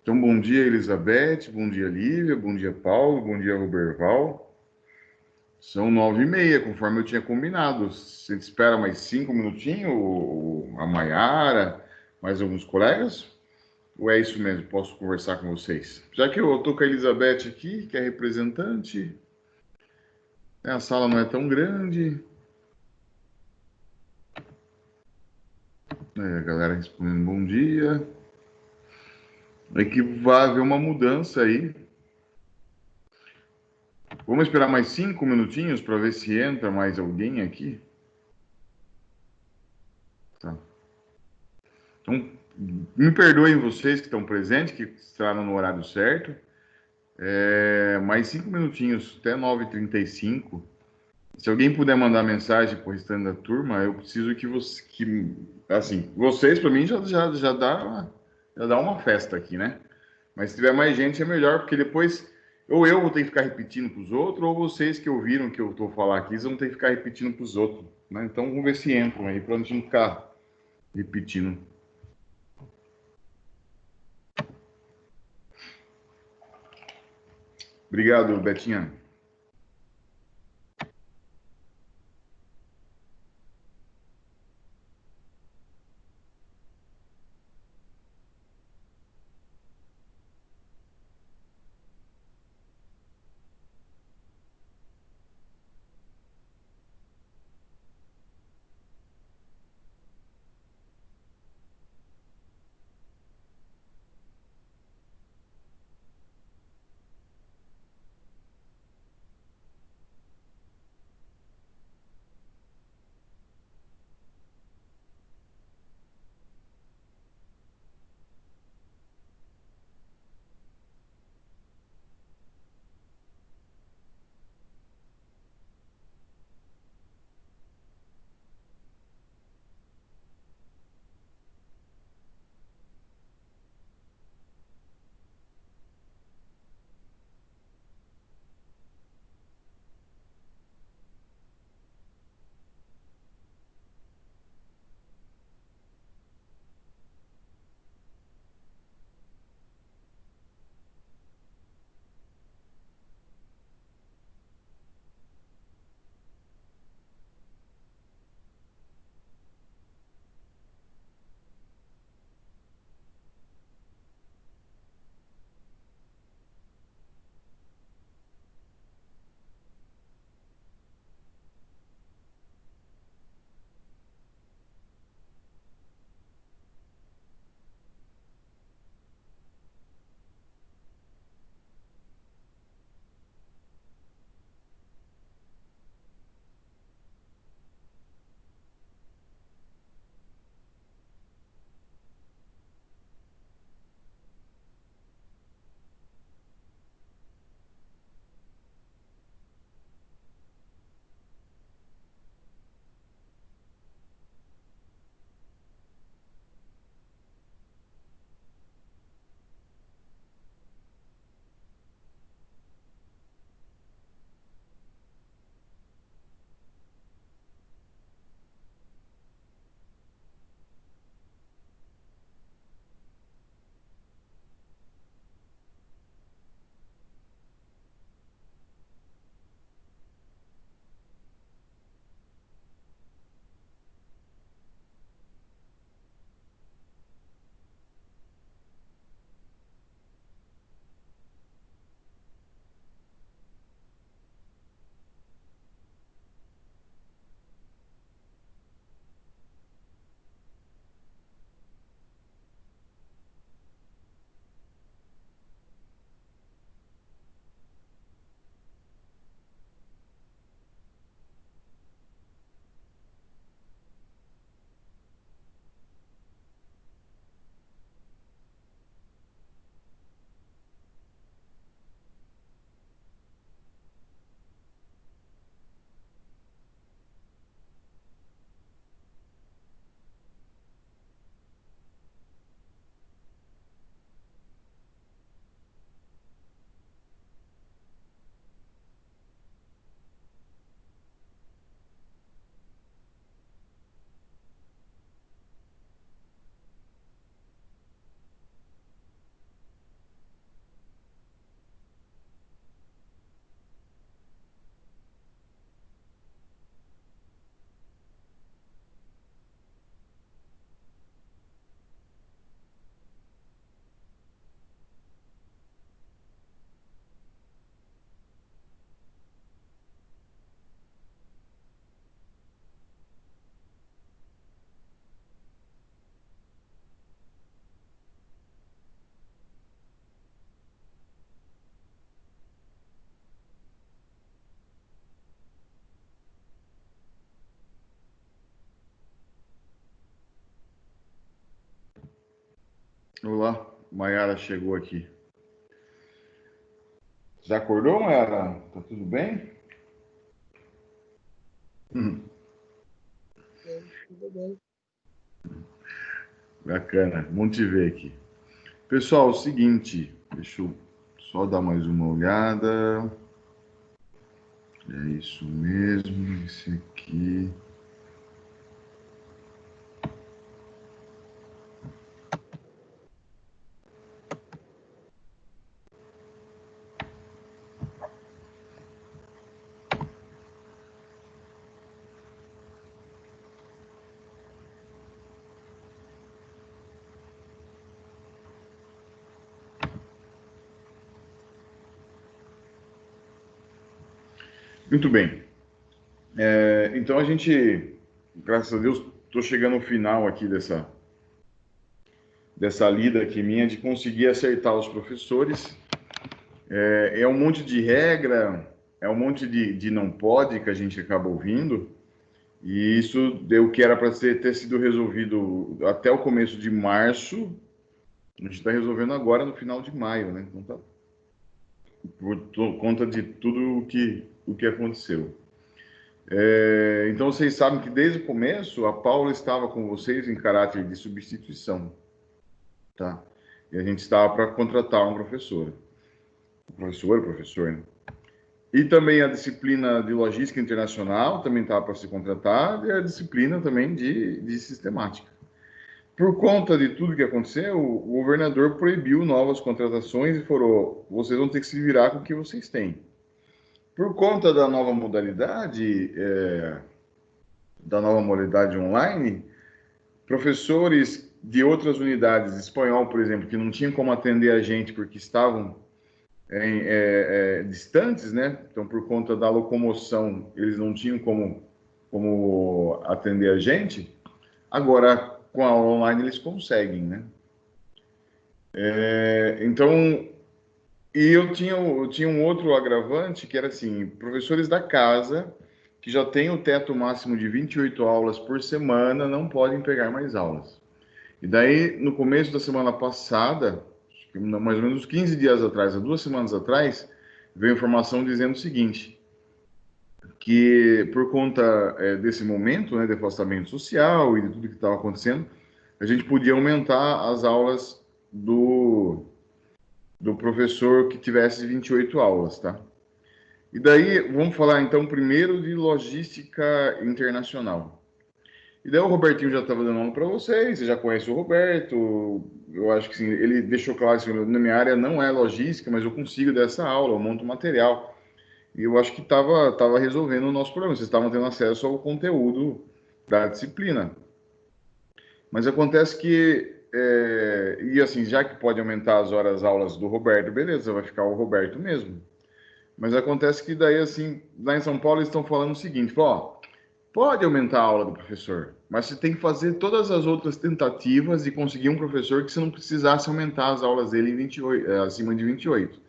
Então, bom dia, Elizabeth, bom dia, Lívia, bom dia, Paulo, bom dia, Roberval. São 9h30, conforme eu tinha combinado. Você espera mais 5 minutinhos, a Maiara, mais alguns colegas? Ou é isso mesmo? Posso conversar com vocês? Já que eu estou com a Elizabeth aqui, que é representante, né, a sala não é tão grande, né, a galera respondendo bom dia. É que vai haver uma mudança aí. Vamos esperar mais 5 minutinhos para ver se entra mais alguém aqui. Tá. Então, me perdoem vocês que estão presentes, que estarão no horário certo. Mais 5 minutinhos, até 9h35. Se alguém puder mandar mensagem para o restante da turma, eu preciso assim, vocês para mim já dá uma festa aqui, né? Mas se tiver mais gente é melhor, porque depois ou eu vou ter que ficar repetindo para os outros, ou vocês que ouviram que eu estou falar aqui, vão ter que ficar repetindo para os outros, né? Então vamos ver se entram aí para a gente não ficar repetindo. Obrigado, Betinha. Olá, Maiara chegou aqui. Já acordou, Maiara? Tá tudo bem? Tudo bem. Bacana, bom te ver aqui. Pessoal, é o seguinte, deixa eu só dar mais uma olhada. É isso mesmo, esse aqui. Muito bem. Então a gente, graças a Deus, estou chegando ao final aqui dessa lida aqui minha de conseguir acertar os professores. É um monte de regra, é um monte de não pode que a gente acaba ouvindo, e isso deu que era para ter sido resolvido até o começo de março, a gente está resolvendo agora no final de maio, né? Então tá por conta de tudo o que aconteceu. Então vocês sabem que desde o começo a Paula estava com vocês em caráter de substituição, tá? E a gente estava para contratar um professor, professor, né? E também a disciplina de logística internacional também estava para se contratar, e a disciplina também de sistemática. Por conta de tudo que aconteceu, o governador proibiu novas contratações e falou: vocês vão ter que se virar com o que vocês têm. Por conta da nova modalidade online, professores de outras unidades, espanhol, por exemplo, que não tinham como atender a gente porque estavam distantes, né? Então, por conta da locomoção, eles não tinham como atender a gente. Agora, com a aula online, eles conseguem, né? Então, e eu tinha um outro agravante, que era assim, professores da casa, que já têm o teto máximo de 28 aulas por semana, não podem pegar mais aulas. E daí, no começo da semana passada, mais ou menos uns 15 dias atrás, há 2 semanas atrás, veio informação dizendo o seguinte, que por conta desse momento, né, de afastamento social e de tudo que estava acontecendo, a gente podia aumentar as aulas do professor que tivesse 28 aulas, tá? E daí, vamos falar então primeiro de logística internacional. E daí o Robertinho já estava dando aula para vocês, você já conhece o Roberto, eu acho que sim, ele deixou claro assim, na minha área não é logística, mas eu consigo dessa aula, eu monto material. E eu acho que tava resolvendo o nosso problema, vocês estavam tendo acesso ao conteúdo da disciplina. Mas acontece que, e assim, já que pode aumentar as horas aulas do Roberto, beleza, vai ficar o Roberto mesmo. Mas acontece que daí, assim, lá em São Paulo eles estão falando o seguinte, ó, pode aumentar a aula do professor, mas você tem que fazer todas as outras tentativas de conseguir um professor que você não precisasse aumentar as aulas dele em 28, acima de 28.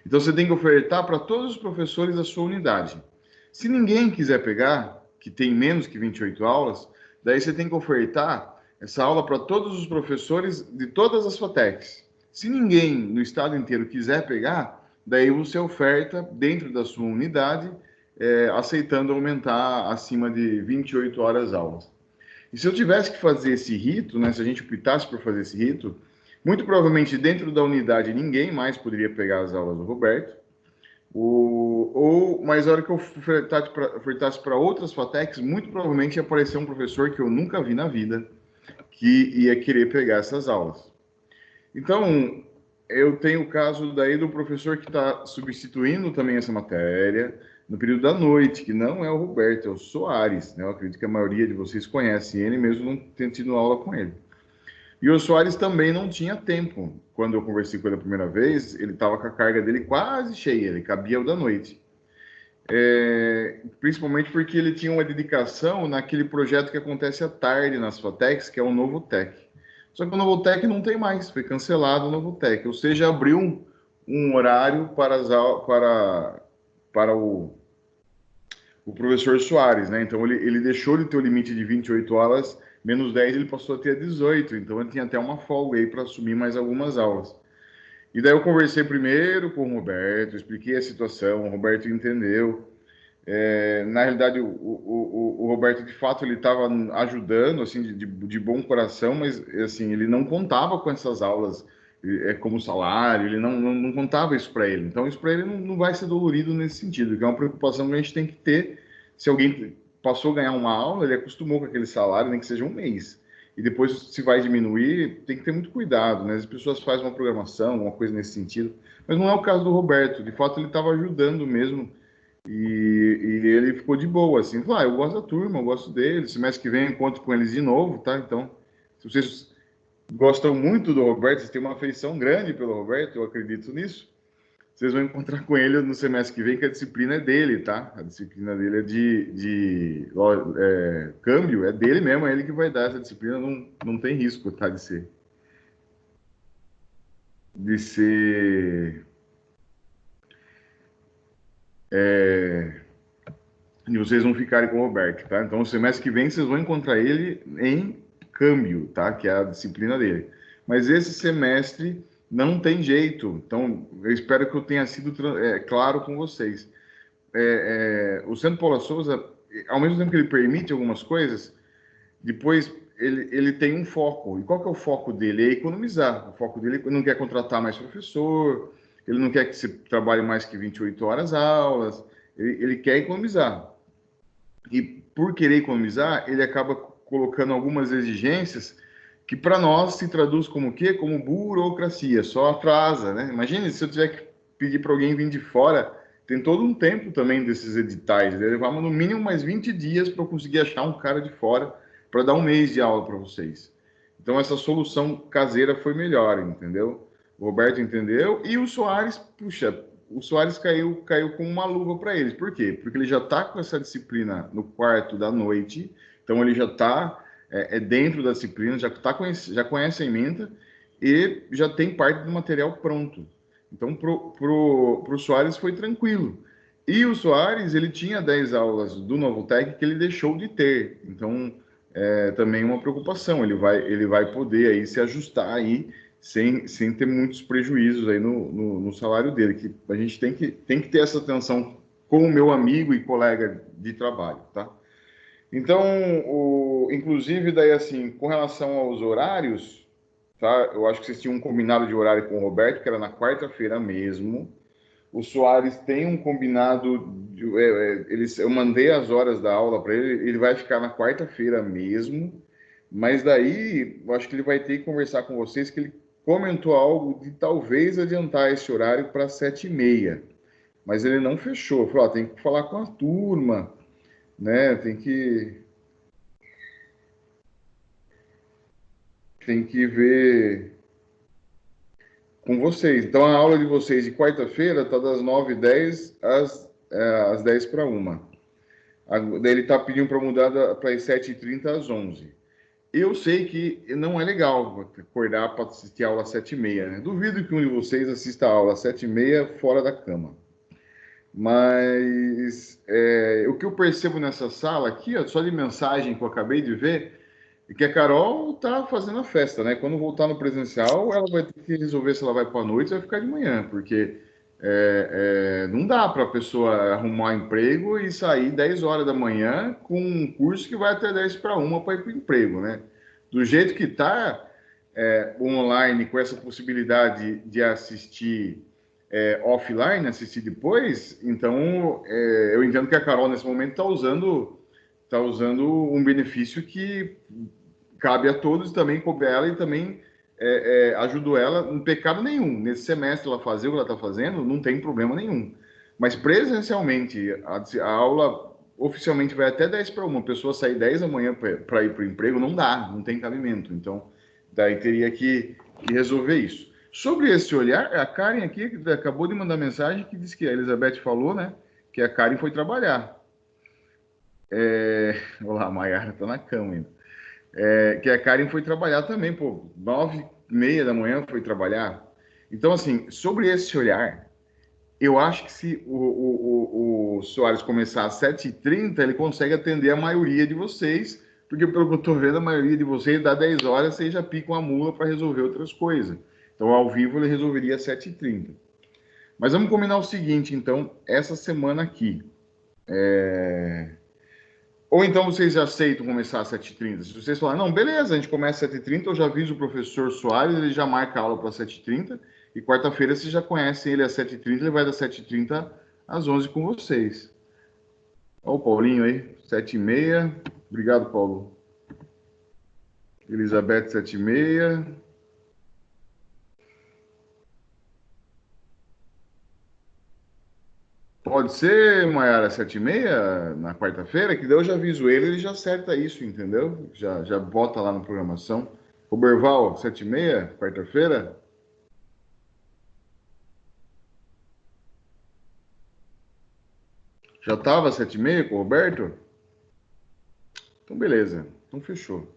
Então você tem que ofertar para todos os professores da sua unidade. Se ninguém quiser pegar, que tem menos que 28 aulas, daí você tem que ofertar essa aula para todos os professores de todas as FATECs. Se ninguém no estado inteiro quiser pegar, daí você oferta dentro da sua unidade, aceitando aumentar acima de 28 horas aulas. E se eu tivesse que fazer esse rito, né, se a gente optasse por fazer esse rito, muito provavelmente dentro da unidade ninguém mais poderia pegar as aulas do Roberto, mas a hora que eu ofertasse para outras FATECs, muito provavelmente ia aparecer um professor que eu nunca vi na vida que ia querer pegar essas aulas. Então, eu tenho o caso daí do professor que está substituindo também essa matéria no período da noite, que não é o Roberto, é o Soares, né? Eu acredito que a maioria de vocês conhece ele, mesmo não tendo tido aula com ele. E o Soares também não tinha tempo. Quando eu conversei com ele a primeira vez, ele estava com a carga dele quase cheia, ele cabia o da noite. Principalmente porque ele tinha uma dedicação naquele projeto que acontece à tarde nas FATECs, que é o Novo Tech. Só que o Novo Tech não tem mais, foi cancelado o Novo Tech. Ou seja, abriu um horário para o professor Soares, né? Então ele deixou de ter o limite de 28 horas menos 10 ele passou a ter 18, então ele tinha até uma folga aí para assumir mais algumas aulas. E daí eu conversei primeiro com o Roberto, expliquei a situação, o Roberto entendeu. Na realidade, o Roberto, de fato, ele estava ajudando, assim, de bom coração, mas, assim, ele não contava com essas aulas como salário, ele não contava isso para ele. Então, isso para ele não vai ser dolorido nesse sentido, que é uma preocupação que a gente tem que ter. Se alguém passou a ganhar uma aula, ele acostumou com aquele salário, nem que seja um mês. E depois, se vai diminuir, tem que ter muito cuidado, né? As pessoas fazem uma programação, alguma coisa nesse sentido. Mas não é o caso do Roberto. De fato, ele estava ajudando mesmo e ele ficou de boa, assim, falou, eu gosto da turma, eu gosto deles, semestre que vem eu encontro com eles de novo, tá? Então, se vocês gostam muito do Roberto, vocês têm uma afeição grande pelo Roberto, eu acredito nisso, vocês vão encontrar com ele no semestre que vem, que a disciplina é dele, tá? A disciplina dele é de câmbio, é dele mesmo, é ele que vai dar essa disciplina, não tem risco, tá? De ser e vocês vão ficarem com o Roberto, tá? Então, o semestre que vem vocês vão encontrar ele em câmbio, tá? Que é a disciplina dele. Mas esse semestre não tem jeito. Então, eu espero que eu tenha sido claro com vocês. O Centro Paula Souza, ao mesmo tempo que ele permite algumas coisas, depois ele tem um foco. E qual que é o foco dele? É economizar. O foco dele não quer contratar mais professor, ele não quer que você trabalhe mais que 28 horas aulas, ele quer economizar. E por querer economizar, ele acaba colocando algumas exigências que para nós se traduz como o quê? Como burocracia, só atrasa, né? Imagine se eu tiver que pedir para alguém vir de fora, tem todo um tempo também desses editais, né? Levar no mínimo mais 20 dias para eu conseguir achar um cara de fora para dar um mês de aula para vocês. Então essa solução caseira foi melhor, entendeu? O Roberto entendeu e o Soares, puxa, o Soares caiu com uma luva para eles. Por quê? Porque ele já está com essa disciplina no quarto da noite, então ele já está dentro da disciplina, já conhece a ementa e já tem parte do material pronto. Então, pro Soares foi tranquilo. E o Soares, ele tinha 10 aulas do Novotec que ele deixou de ter. Então, também uma preocupação. Ele vai poder aí se ajustar aí sem ter muitos prejuízos aí no salário dele, que a gente tem que ter essa atenção com o meu amigo e colega de trabalho, tá? Então, inclusive, daí assim, com relação aos horários, tá? Eu acho que vocês tinham um combinado de horário com o Roberto, que era na quarta-feira mesmo. O Soares tem um combinado, eu mandei as horas da aula para ele, ele vai ficar na quarta-feira mesmo, mas daí eu acho que ele vai ter que conversar com vocês, que ele comentou algo de talvez adiantar esse horário para 7h30, mas ele não fechou. Falou, tem que falar com a turma, né? Tem que ver com vocês. Então a aula de vocês de quarta-feira está das 9h10 às 10 para 1. Daí ele está pedindo para mudar para as 7h30 às 11. Eu sei que não é legal acordar para assistir a aula às 7h30, né? Duvido que um de vocês assista a aula às 7h30 fora da cama. Mas o que eu percebo nessa sala aqui, ó, só de mensagem que eu acabei de ver, é que a Carol tá fazendo a festa, né? Quando voltar no presencial, ela vai ter que resolver se ela vai para a noite ou vai ficar de manhã, porque não dá para a pessoa arrumar emprego e sair 10 horas da manhã com um curso que vai até 10 para 1 para ir para o emprego, né? Do jeito que está online, com essa possibilidade de assistir offline, assistir depois, então eu entendo que a Carol, nesse momento, está usando um benefício que cabe a todos, também coube a ela e também ajudou ela, não pecado nenhum. Nesse semestre ela fazer o que ela está fazendo, não tem problema nenhum. Mas presencialmente, a aula oficialmente vai até 10 para 1. A pessoa sair 10 da manhã para ir para o emprego, não dá, não tem cabimento. Então, daí teria que resolver isso. Sobre esse olhar, a Karen aqui acabou de mandar mensagem que diz que a Elizabeth falou, né? Que a Karen foi trabalhar. Olá, a Maiara está na cama ainda. Que a Karen foi trabalhar também, pô, 9h30 da manhã foi trabalhar. Então, assim, sobre esse olhar, eu acho que se o Soares começar às 7h30, ele consegue atender a maioria de vocês porque pelo que eu estou vendo, a maioria de vocês dá 10 horas, vocês já picam a mula para resolver outras coisas. Então, ao vivo, ele resolveria às 7h30. Mas vamos combinar o seguinte, então, essa semana aqui. Ou então vocês já aceitam começar às 7h30? Se vocês falarem, não, beleza, a gente começa às 7h30, eu já aviso o professor Soares, ele já marca a aula para 7h30, e quarta-feira vocês já conhecem ele às 7h30, ele vai das 7h30 às 11h com vocês. Olha o Paulinho aí, 7h30. Obrigado, Paulo. Elizabeth, 7h30. Pode ser, Maiara, 7h30 na quarta-feira, que daí eu já aviso ele, ele já acerta isso, entendeu? Já bota lá na programação. O Berval, 7h30, quarta-feira? Já estava 7h30 com o Roberto? Então, beleza. Então, fechou.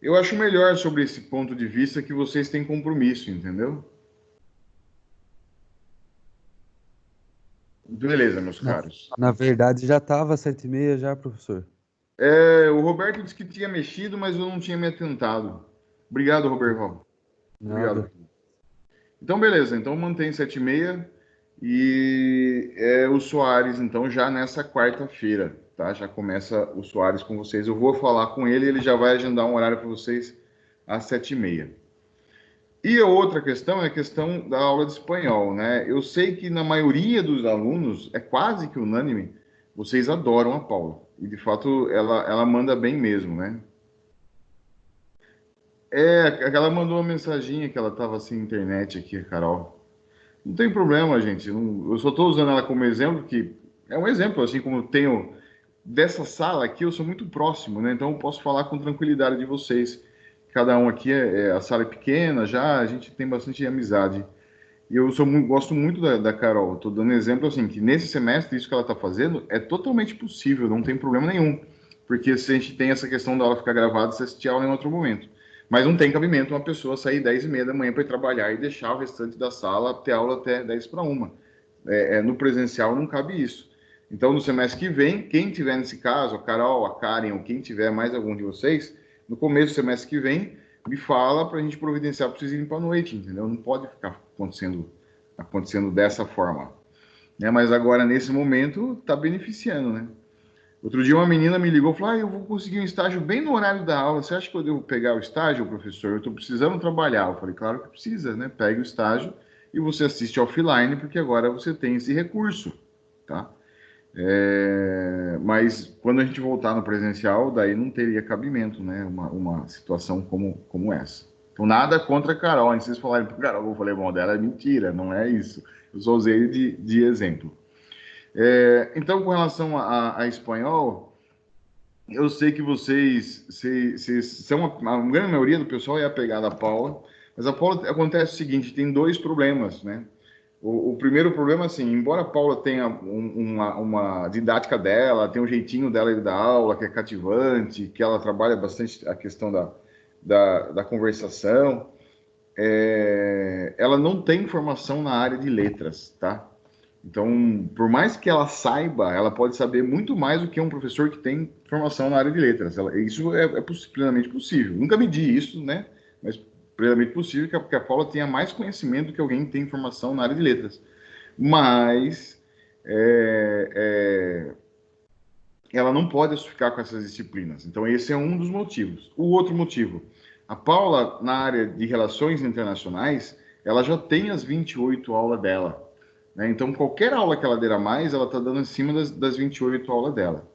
Eu acho melhor sobre esse ponto de vista que vocês têm compromisso, entendeu? Beleza, meus Na, caros. na verdade, já estava 7h30 já, professor. O Roberto disse que tinha mexido, mas eu não tinha me atentado. Obrigado, Roberto. Obrigado. Nada. Então, beleza. Então, mantém 7h30 e o Soares, então, já nessa quarta-feira, tá? Já começa o Soares com vocês. Eu vou falar com ele, ele já vai agendar um horário para vocês às 7h30. E a outra questão é a questão da aula de espanhol, né? Eu sei que na maioria dos alunos, é quase que unânime, vocês adoram a Paula. E, de fato, ela manda bem mesmo, né? Ela mandou uma mensaginha que ela estava sem internet aqui, a Carol. Não tem problema, gente. Eu só estou usando ela como exemplo, que é um exemplo, assim como eu tenho dessa sala aqui, eu sou muito próximo, né? Então eu posso falar com tranquilidade de vocês. Cada um aqui, a sala é pequena, já a gente tem bastante amizade. E eu gosto muito da Carol. Estou dando exemplo assim, que nesse semestre, isso que ela está fazendo é totalmente possível, não tem problema nenhum. Porque se a gente tem essa questão da aula ficar gravada, você assistir a aula em outro momento. Mas não tem cabimento uma pessoa sair 10h30 da manhã para ir trabalhar e deixar o restante da sala ter aula até 10 para 1. No presencial não cabe isso. Então, no semestre que vem, quem tiver nesse caso, a Carol, a Karen, ou quem tiver mais algum de vocês, no começo do semestre que vem, me fala para a gente providenciar para vocês irem para a noite, entendeu? Não pode ficar acontecendo dessa forma. Né? Mas agora, nesse momento, está beneficiando, né? Outro dia uma menina me ligou e falou, eu vou conseguir um estágio bem no horário da aula, você acha que eu devo pegar o estágio, professor? Eu estou precisando trabalhar. Eu falei, claro que precisa, né? Pegue o estágio e você assiste offline, porque agora você tem esse recurso, tá? Mas quando a gente voltar no presencial, daí não teria cabimento, né? Uma situação como essa. Então, nada contra a Carol. Hein? Vocês falarem para Carol que eu falei mal dela, é mentira, não é isso. Eu só usei de exemplo. Então, com relação a espanhol, eu sei que vocês são a grande maioria do pessoal é apegada à Paula, mas a Paula acontece o seguinte: tem dois problemas, né? O primeiro problema, assim, embora a Paula tenha uma didática dela, tem um jeitinho dela de dar aula, que é cativante, que ela trabalha bastante a questão da conversação, ela não tem formação na área de letras, tá? Então, por mais que ela saiba, ela pode saber muito mais do que um professor que tem formação na área de letras. Isso é plenamente possível. Nunca medi isso, né? Mas plenamente possível que a Paula tenha mais conhecimento do que alguém que tem formação na área de letras. Mas ela não pode ficar com essas disciplinas. Então, esse é um dos motivos. O outro motivo, a Paula, na área de relações internacionais, ela já tem as 28 aulas dela. Né? Então, qualquer aula que ela der a mais, ela está dando em cima das 28 aulas dela.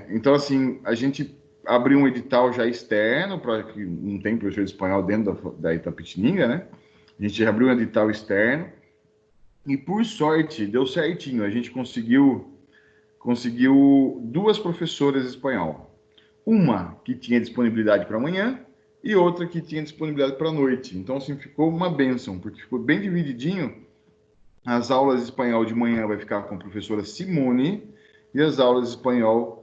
Então, assim, a gente abriu um edital já externo, para que não tem professor de espanhol dentro da Itapetininga, né? A gente abriu um edital externo e, por sorte, deu certinho. A gente conseguiu duas professoras de espanhol. Uma que tinha disponibilidade para amanhã e outra que tinha disponibilidade para a noite. Então, assim, ficou uma bênção, porque ficou bem divididinho. As aulas de espanhol de manhã vai ficar com a professora Simone e as aulas de espanhol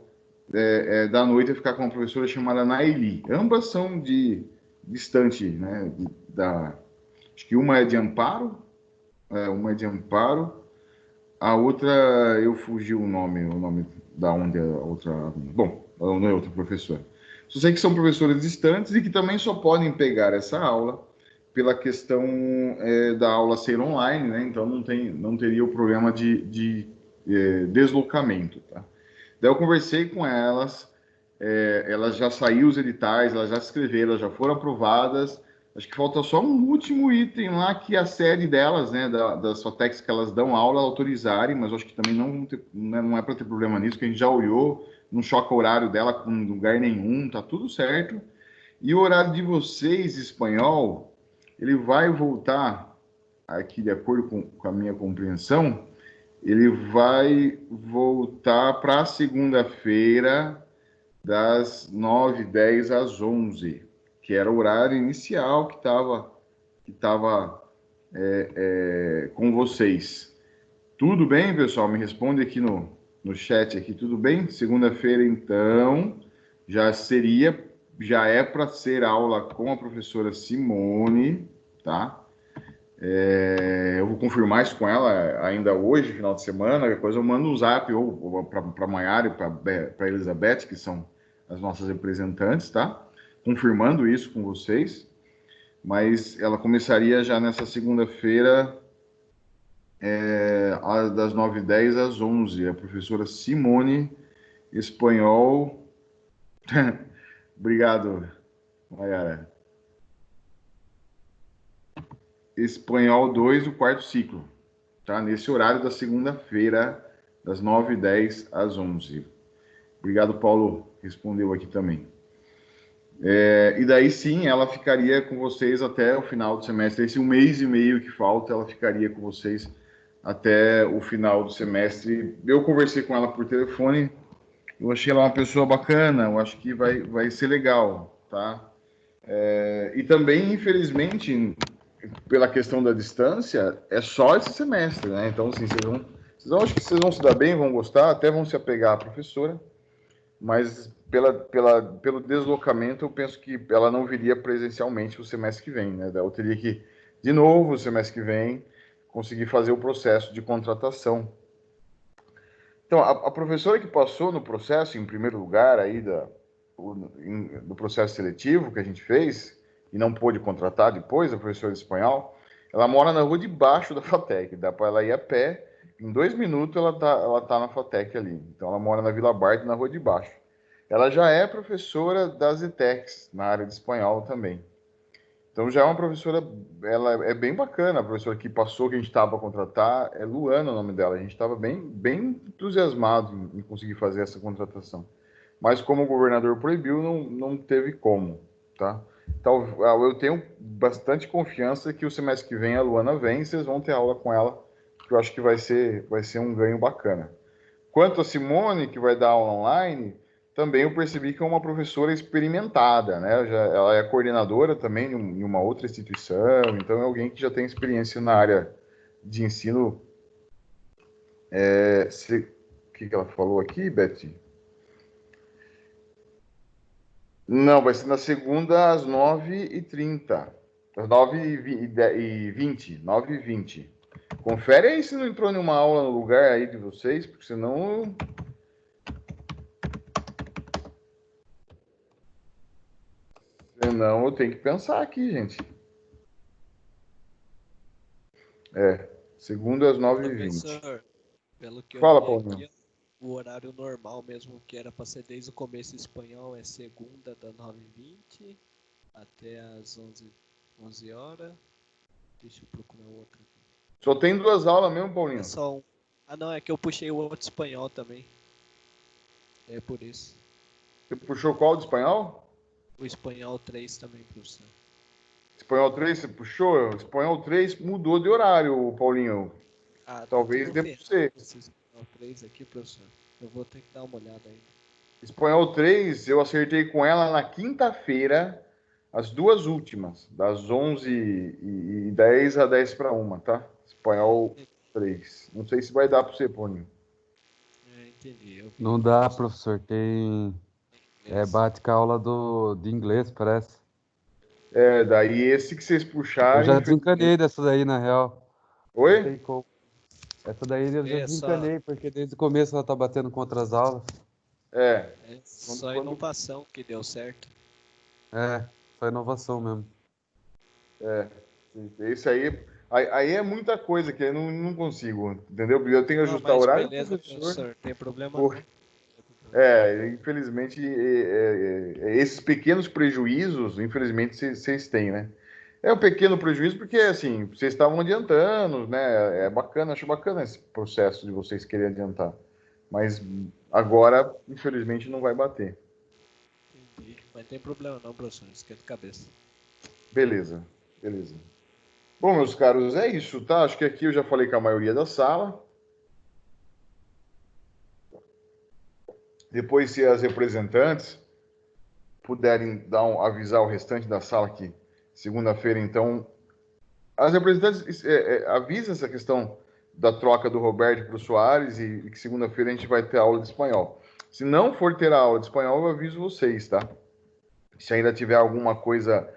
da noite vai ficar com uma professora chamada Naili. Ambas são de distante, né? Acho que uma é de Amparo, A outra, eu fugi o nome da onde a outra. Bom, ela não é outra professora. Só sei que são professores distantes e que também só podem pegar essa aula pela questão da aula ser online, né? Então não teria o problema de deslocamento, tá? Daí eu conversei com elas, elas já saíram os editais, elas já se inscreveram, elas já foram aprovadas. Acho que falta só um último item lá, que a sede delas, né, das FATECs que elas dão aula, autorizarem, mas acho que também não é para ter problema nisso, que a gente já olhou, não choca o horário dela com lugar nenhum, tá tudo certo. E o horário de vocês, espanhol, ele vai voltar, aqui de acordo com a minha compreensão, ele vai voltar para segunda-feira, das 9h10 às 11h, que era o horário inicial que tava com vocês. Tudo bem, pessoal? Me responde aqui no chat aqui, tudo bem? Segunda-feira, então, já é para ser aula com a professora Simone, tá? Eu vou confirmar isso com ela ainda hoje, final de semana. Depois eu mando um zap ou para a Maiara e para a Elizabeth, que são as nossas representantes, tá? Confirmando isso com vocês. Mas ela começaria já nessa segunda-feira, das 9h10 às 11h. A professora Simone, espanhol. Obrigado, Maiara. Espanhol 2, o quarto ciclo. Tá? Nesse horário da segunda-feira, das 9h10 às 11h. Obrigado, Paulo. Respondeu aqui também. E daí sim, ela ficaria com vocês até o final do semestre. Esse 1 mês e meio que falta, ela ficaria com vocês até o final do semestre. Eu conversei com ela por telefone. Eu achei ela uma pessoa bacana. Eu acho que vai ser legal, tá? E também, infelizmente, pela questão da distância, é só esse semestre, né? Então, assim, acho que vocês vão se dar bem, vão gostar, até vão se apegar à professora, mas pelo deslocamento, eu penso que ela não viria presencialmente o semestre que vem, né? Eu teria que, de novo, o semestre que vem, conseguir fazer o processo de contratação. Então, a professora que passou no processo, em primeiro lugar, aí do processo seletivo que a gente fez, e não pôde contratar depois, a professora de espanhol, ela mora na rua de baixo da FATEC, dá para ela ir a pé, em 2 minutos ela tá na FATEC ali. Então, ela mora na Vila Bart, na rua de baixo. Ela já é professora das ETECs, na área de espanhol também. Então, já é uma professora, ela é bem bacana, a professora que passou, que a gente estava para contratar, é Luana o nome dela. A gente estava bem entusiasmado em conseguir fazer essa contratação. Mas como o governador proibiu, não teve como, tá? Então, eu tenho bastante confiança que o semestre que vem a Luana vem e vocês vão ter aula com ela, que eu acho que vai ser um ganho bacana. Quanto a Simone, que vai dar aula online, também eu percebi que é uma professora experimentada, né? Ela é coordenadora também em uma outra instituição, então é alguém que já tem experiência na área de ensino. O que ela falou aqui, Betty? Não, vai ser na segunda às 9h30. Às 9h20. 9h20. Confere aí se não entrou nenhuma aula no lugar aí de vocês, porque senão. Senão eu tenho que pensar aqui, gente. Segunda às 9h20. Professor, pelo que eu Fala, vi Paulinho. aqui, o horário normal mesmo, que era para ser desde o começo espanhol, é segunda das 9h20 até as 11 horas. Deixa eu procurar outro aqui. Só tem 2 aulas mesmo, Paulinho? É só um. Ah não, é que eu puxei o outro espanhol também. É por isso. Você puxou qual de espanhol? O espanhol 3 também, professor. Espanhol 3 você puxou? Espanhol 3 mudou de horário, Paulinho. Ah, Talvez tá dê tudo pra você. esse espanhol 3 aqui, professor. Eu vou ter que dar uma olhada ainda. Espanhol 3, eu acertei com ela na quinta-feira, as 2 últimas, das 11h10 a 10 para 1, tá? Espanhol 3. Não sei se vai dar para você, Paulinho. Entendi. Não dá, professor. Tem. Bate com a aula de inglês, parece. Daí esse que vocês Eu puxarem. já desencanei dessa daí, na real. Não Oi? tem como. Essa daí eu já É só, desencanei, porque desde o começo ela tá batendo contra as aulas. É, é quando, só quando, inovação que deu certo. É, só inovação mesmo. é, esse aí é muita coisa que eu não consigo, entendeu? Eu tenho que Não, ajustar o mas horário do beleza, professor. professor, tem problema Por, não. Tem problema não. infelizmente, esses pequenos prejuízos, infelizmente, vocês têm, né? É um pequeno prejuízo porque, assim, vocês estavam adiantando, né? É bacana, acho bacana esse processo de vocês querem adiantar. Mas agora, infelizmente, não vai bater. Entendi. Mas tem problema não, professor, esquenta a cabeça. Beleza, beleza. Bom, meus caros, é isso, tá? Acho que aqui eu já falei com a maioria da sala. Depois, se as representantes puderem avisar o restante da sala que segunda-feira, então, as representantes avisam essa questão da troca do Roberto para o Soares e que segunda-feira a gente vai ter aula de espanhol. Se não for ter a aula de espanhol, eu aviso vocês, tá? Se ainda tiver alguma coisa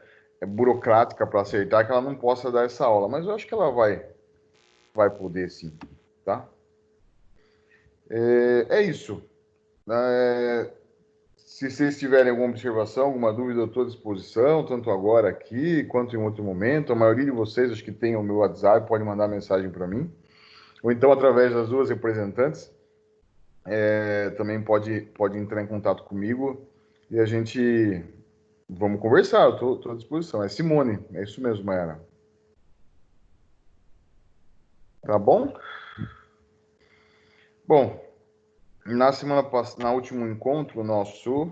burocrática para acertar, que ela não possa dar essa aula, mas eu acho que ela vai poder sim, tá? É isso. É, Se vocês tiverem alguma observação, alguma dúvida, eu estou à disposição, tanto agora aqui quanto em outro momento. A maioria de vocês, acho que tem o meu WhatsApp, pode mandar mensagem para mim. Ou então, através das duas representantes, também pode entrar em contato comigo e a gente vamos conversar. Eu estou à disposição. É Simone, é isso mesmo, Mayara. Tá bom? Bom, na semana passada, na último encontro nosso,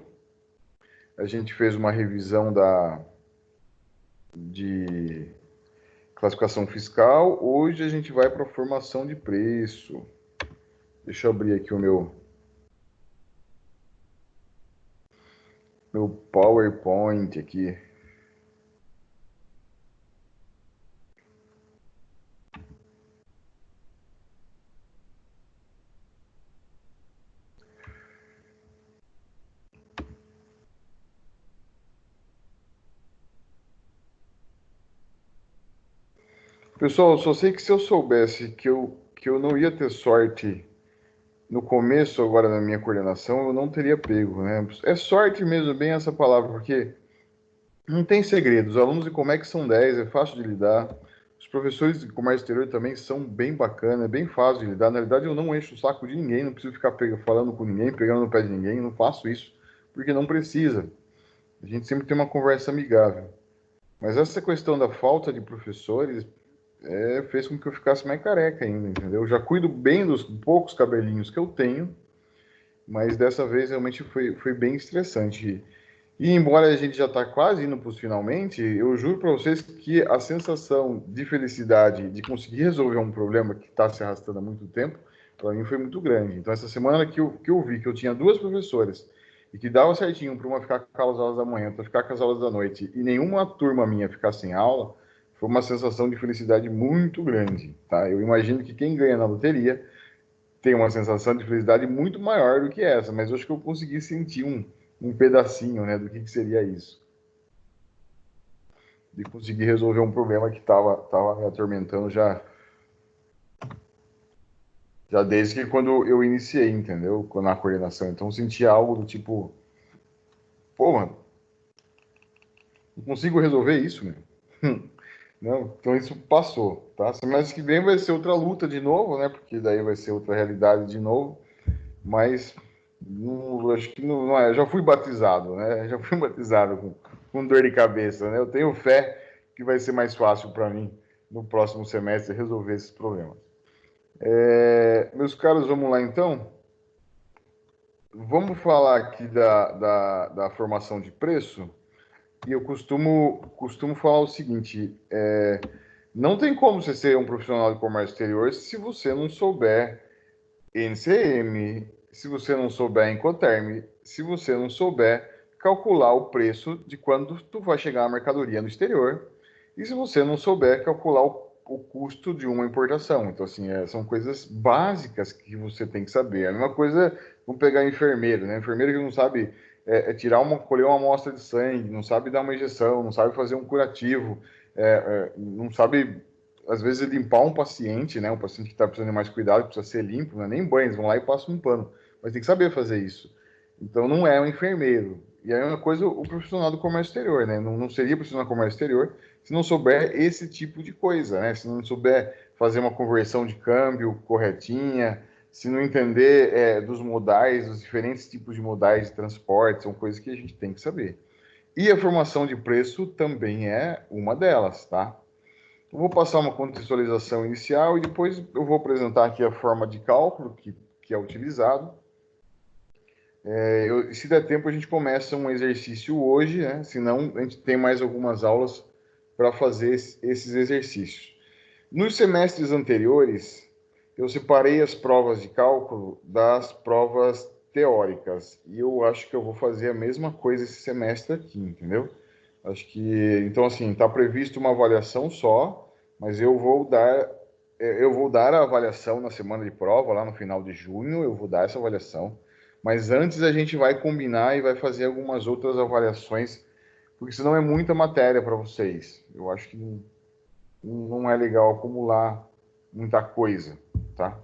a gente fez uma revisão de classificação fiscal. Hoje a gente vai para a formação de preço. Deixa eu abrir aqui o meu PowerPoint aqui. Pessoal, eu só sei que se eu soubesse que eu não ia ter sorte no começo agora da minha coordenação, eu não teria pego, né? É sorte mesmo, bem essa palavra, porque não tem segredo. Os alunos de Comex são 10, é fácil de lidar. Os professores de comércio exterior também são bem bacanas, é bem fácil de lidar. Na verdade, eu não encho o saco de ninguém, não preciso ficar falando com ninguém, pegando no pé de ninguém, não faço isso, porque não precisa. A gente sempre tem uma conversa amigável. Mas essa questão da falta de professores fez com que eu ficasse mais careca ainda, entendeu? Eu já cuido bem dos poucos cabelinhos que eu tenho, mas dessa vez realmente foi bem estressante. E embora a gente já está quase indo para os finalmente, eu juro para vocês que a sensação de felicidade de conseguir resolver um problema que está se arrastando há muito tempo, para mim foi muito grande. Então, essa semana que eu vi que eu tinha duas professoras e que dava certinho para uma ficar com as aulas da manhã, outra ficar com as aulas da noite, e nenhuma turma minha ficar sem aula, foi uma sensação de felicidade muito grande, tá? Eu imagino que quem ganha na loteria tem uma sensação de felicidade muito maior do que essa, mas eu acho que eu consegui sentir um pedacinho, né, do que seria isso. De conseguir resolver um problema que tava me atormentando já desde que quando eu iniciei, entendeu? Na coordenação. Então eu senti algo do tipo, pô, mano, não consigo resolver isso, meu. Não, então isso passou, tá? Semana que vem vai ser outra luta de novo, né? Porque daí vai ser outra realidade de novo. Mas não, acho que não é. Já fui batizado, né? Já fui batizado com dor de cabeça, né? Eu tenho fé que vai ser mais fácil para mim no próximo semestre resolver esses problemas. Meus caros, vamos lá então. Vamos falar aqui da formação de preço. E eu costumo falar o seguinte: não tem como você ser um profissional de comércio exterior se você não souber NCM, se você não souber Incoterm, se você não souber calcular o preço de quando tu vai chegar a mercadoria no exterior, e se você não souber calcular o custo de uma importação. Então, assim, são coisas básicas que você tem que saber. A mesma coisa, vamos pegar enfermeiro, né? Enfermeiro que não sabe colher uma amostra de sangue, não sabe dar uma injeção, não sabe fazer um curativo, não sabe às vezes, limpar um paciente, né? Um paciente que está precisando de mais cuidado, que precisa ser limpo, não é nem banho, eles vão lá e passam um pano. Mas tem que saber fazer isso. Então, não é um enfermeiro. E aí, é uma coisa, o profissional do comércio exterior, né? Não seria profissional do comércio exterior se não souber esse tipo de coisa, né? Se não souber fazer uma conversão de câmbio corretinha, se não entender dos modais, dos diferentes tipos de modais de transporte, são coisas que a gente tem que saber. E a formação de preço também é uma delas, tá? Eu vou passar uma contextualização inicial e depois eu vou apresentar aqui a forma de cálculo que é utilizado. Se der tempo, a gente começa um exercício hoje, né? Senão, a gente tem mais algumas aulas para fazer esses exercícios. Nos semestres anteriores, eu separei as provas de cálculo das provas teóricas. E eu acho que eu vou fazer a mesma coisa esse semestre aqui, entendeu? Acho que, então, assim, está previsto uma avaliação só, mas eu vou dar a avaliação na semana de prova, lá no final de junho, eu vou dar essa avaliação. Mas antes a gente vai combinar e vai fazer algumas outras avaliações, porque senão é muita matéria para vocês. Eu acho que não é legal acumular muita coisa, tá?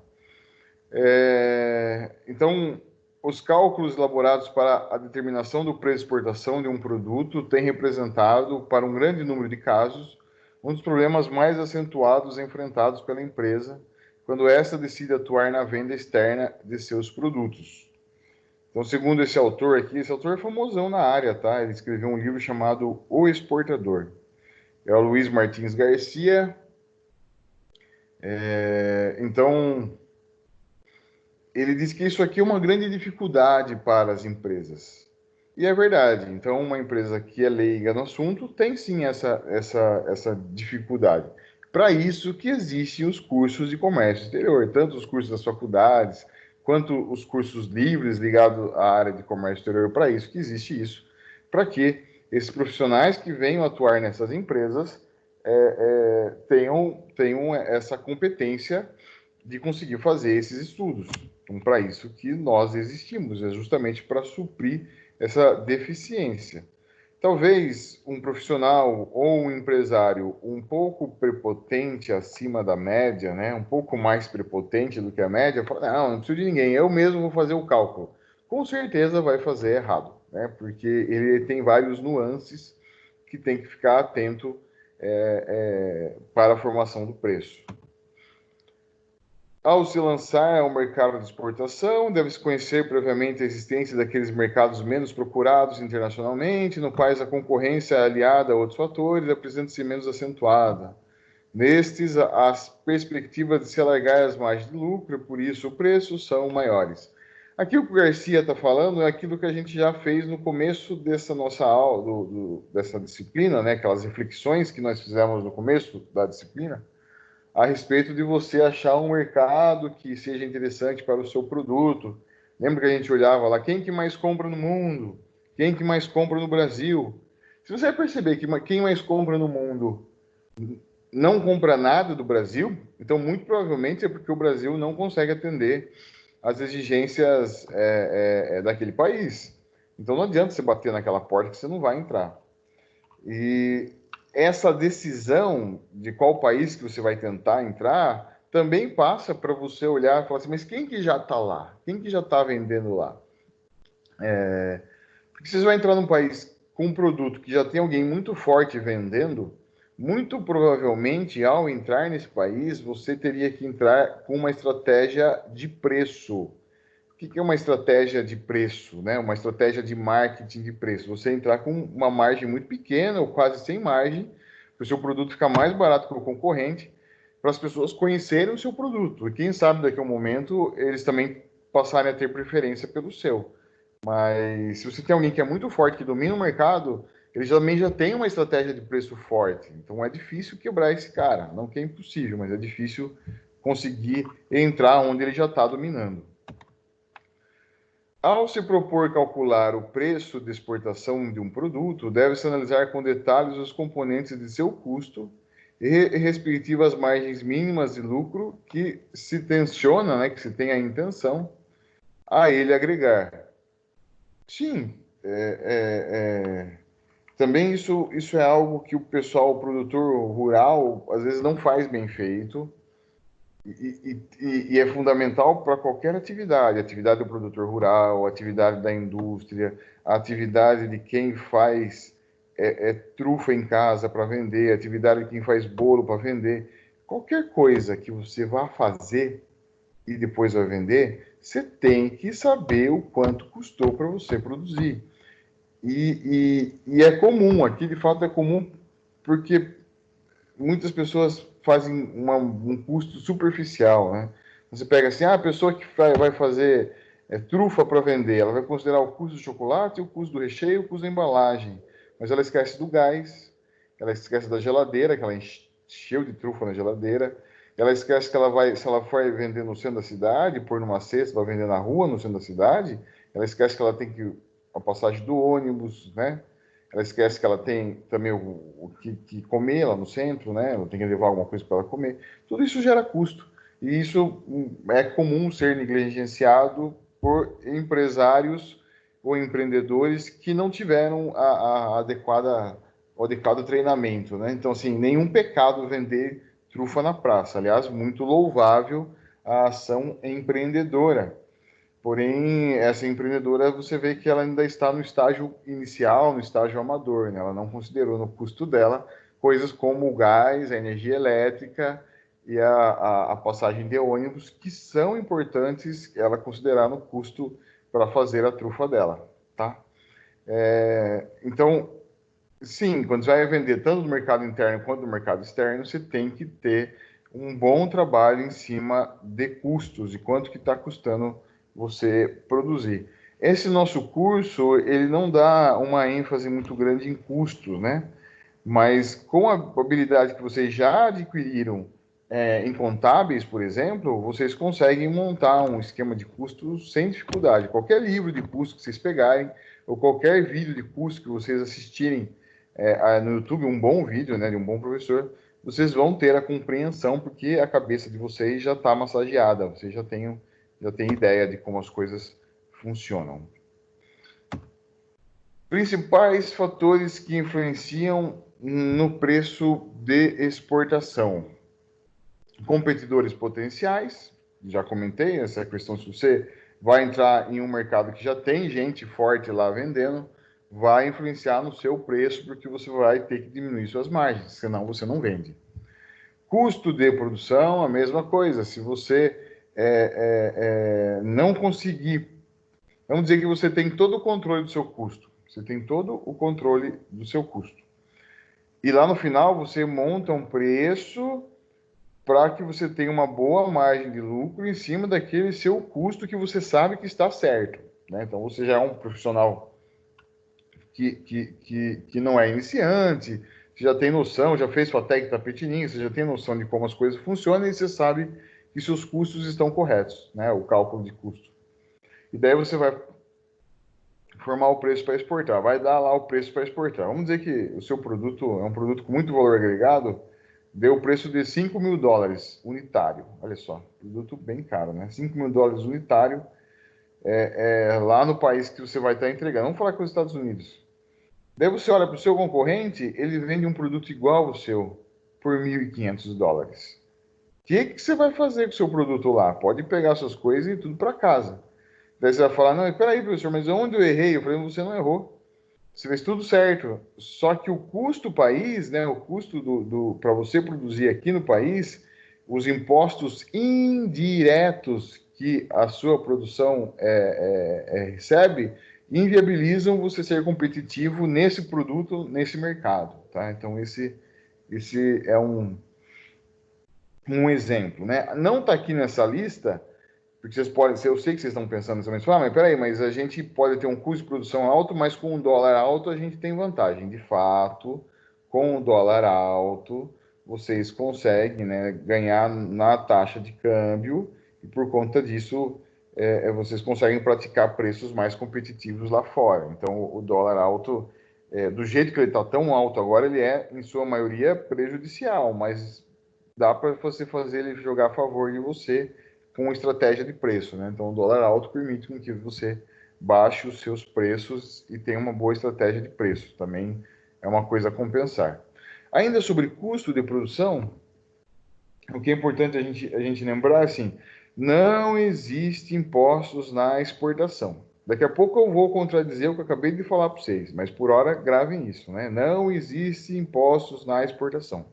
Então, os cálculos elaborados para a determinação do preço de exportação de um produto têm representado, para um grande número de casos, um dos problemas mais acentuados enfrentados pela empresa quando esta decide atuar na venda externa de seus produtos. Então, segundo esse autor aqui, esse autor é famosão na área, tá? Ele escreveu um livro chamado O Exportador. É o Luiz Martins Garcia. Então, ele diz que isso aqui é uma grande dificuldade para as empresas. E é verdade. Então, uma empresa que é leiga no assunto tem sim essa dificuldade. Para isso que existem os cursos de comércio exterior, tanto os cursos das faculdades, quanto os cursos livres ligados à área de comércio exterior, para isso que existe isso. Para que esses profissionais que venham atuar nessas empresas tenham essa competência de conseguir fazer esses estudos. Então, para isso que nós existimos, é justamente para suprir essa deficiência. Talvez um profissional ou um empresário um pouco prepotente acima da média, né, um pouco mais prepotente do que a média, fala, não preciso de ninguém, eu mesmo vou fazer o cálculo. Com certeza vai fazer errado, né, porque ele tem vários nuances que tem que ficar atento para a formação do preço. Ao se lançar ao mercado de exportação, deve-se conhecer previamente a existência daqueles mercados menos procurados internacionalmente, no quais a concorrência aliada a outros fatores apresenta-se menos acentuada. Nestes, as perspectivas de se alargar as margens de lucro, e por isso o preço, são maiores. Aqui o que o Garcia está falando é aquilo que a gente já fez no começo dessa nossa aula, dessa disciplina, né? Aquelas reflexões que nós fizemos no começo da disciplina, a respeito de você achar um mercado que seja interessante para o seu produto. Lembra que a gente olhava lá, quem que mais compra no mundo? Quem que mais compra no Brasil? Se você perceber que quem mais compra no mundo não compra nada do Brasil, então muito provavelmente é porque o Brasil não consegue atender as exigências daquele país. Então não adianta você bater naquela porta que você não vai entrar. E essa decisão de qual país que você vai tentar entrar também passa para você olhar e falar assim, mas quem que já está lá? Quem que já está vendendo lá? Porque se você vai entrar num país com um produto que já tem alguém muito forte vendendo, muito provavelmente, ao entrar nesse país, você teria que entrar com uma estratégia de preço. O que é uma estratégia de preço, né? Uma estratégia de marketing de preço. Você entrar com uma margem muito pequena ou quase sem margem, para o seu produto ficar mais barato que o concorrente, para as pessoas conhecerem o seu produto. E quem sabe daqui a um momento eles também passarem a ter preferência pelo seu. Mas se você tem alguém que é muito forte, que domina o mercado, ele também já tem uma estratégia de preço forte. Então é difícil quebrar esse cara. Não que é impossível, mas é difícil conseguir entrar onde ele já está dominando. Ao se propor calcular o preço de exportação de um produto, deve-se analisar com detalhes os componentes de seu custo e respectivas margens mínimas de lucro que se tenciona, né, que se tem a intenção a ele agregar. Sim, Também isso é algo que o pessoal, o produtor rural, às vezes não faz bem feito e é fundamental para qualquer atividade, atividade do produtor rural, atividade da indústria, a atividade de quem faz trufa em casa para vender, atividade de quem faz bolo para vender. Qualquer coisa que você vá fazer e depois vai vender, você tem que saber o quanto custou para você produzir. E é comum, aqui de fato é comum, porque muitas pessoas fazem um custo superficial, né? Você pega assim, a pessoa que vai fazer trufa para vender, ela vai considerar o custo do chocolate, o custo do recheio, o custo da embalagem, mas ela esquece do gás, ela esquece da geladeira, que ela encheu de trufa na geladeira, ela esquece que ela vai, se ela for vender no centro da cidade, pôr numa cesta, vai vender na rua, no centro da cidade, ela esquece que ela tem que a passagem do ônibus, né? Ela esquece que ela tem também o que comer lá no centro, né? Ela tem que levar alguma coisa para ela comer. Tudo isso gera custo. E isso é comum ser negligenciado por empresários ou empreendedores que não tiveram o adequado treinamento, né? Então, assim, nenhum pecado vender trufa na praça. Aliás, muito louvável a ação empreendedora. Porém, essa empreendedora, você vê que ela ainda está no estágio inicial, no estágio amador, né? Ela não considerou no custo dela coisas como o gás, a energia elétrica e a passagem de ônibus, que são importantes ela considerar no custo para fazer a trufa dela, tá? Então, sim, quando você vai vender tanto no mercado interno quanto no mercado externo, você tem que ter um bom trabalho em cima de custos, de quanto que está custando você produzir. Esse nosso curso, ele não dá uma ênfase muito grande em custos, né? Mas com a habilidade que vocês já adquiriram em contábeis, por exemplo, vocês conseguem montar um esquema de custos sem dificuldade. Qualquer livro de custo que vocês pegarem, ou qualquer vídeo de custo que vocês assistirem no YouTube, um bom vídeo, né, de um bom professor, vocês vão ter a compreensão, porque a cabeça de vocês já está massageada, vocês já têm ideia de como as coisas funcionam. Principais fatores que influenciam no preço de exportação. Competidores potenciais, já comentei essa questão, se você vai entrar em um mercado que já tem gente forte lá vendendo, vai influenciar no seu preço, porque você vai ter que diminuir suas margens, senão você não vende. Custo de produção, a mesma coisa. Se você não conseguir, vamos dizer que você tem todo o controle do seu custo, você tem todo o controle do seu custo. E lá no final você monta um preço para que você tenha uma boa margem de lucro em cima daquele seu custo que você sabe que está certo, né? Então você já é um profissional que não é iniciante, você já tem noção, já fez sua técnica tapetininha, você já tem noção de como as coisas funcionam e você sabe que seus custos estão corretos, né? O cálculo de custo. E daí você vai formar o preço para exportar, vai dar lá o preço para exportar. Vamos dizer que o seu produto é um produto com muito valor agregado, deu o preço de $5.000 unitário. Olha só, produto bem caro, né? $5.000 unitário lá no país que você vai estar entregando. Vamos falar com os Estados Unidos. Daí você olha para o seu concorrente, ele vende um produto igual ao seu por $1.500. O que você vai fazer com o seu produto lá? Pode pegar suas coisas e tudo para casa. Daí você vai falar, não, espera aí, professor, mas onde eu errei? Eu falei, você não errou. Você fez tudo certo. Só que o custo país, né, o custo para você produzir aqui no país, os impostos indiretos que a sua produção recebe, inviabilizam você ser competitivo nesse produto, nesse mercado. Tá? Então, esse é um exemplo. Né? Não está aqui nessa lista, porque vocês podem, eu sei que vocês estão pensando nessa mesma, mas peraí, mas a gente pode ter um custo de produção alto, mas com um dólar alto a gente tem vantagem. De fato, com o dólar alto, vocês conseguem, né, ganhar na taxa de câmbio e por conta disso vocês conseguem praticar preços mais competitivos lá fora. Então, o dólar alto, do jeito que ele está tão alto agora, ele é, em sua maioria, prejudicial, mas dá para você fazer ele jogar a favor de você com estratégia de preço, né? Então, o dólar alto permite que você baixe os seus preços e tenha uma boa estratégia de preço. Também É uma coisa a compensar. Ainda sobre custo de produção, o que é importante a gente lembrar, assim, não existe impostos na exportação. Daqui a pouco eu vou contradizer o que eu acabei de falar para vocês, mas por hora gravem isso, né? Não existe impostos na exportação.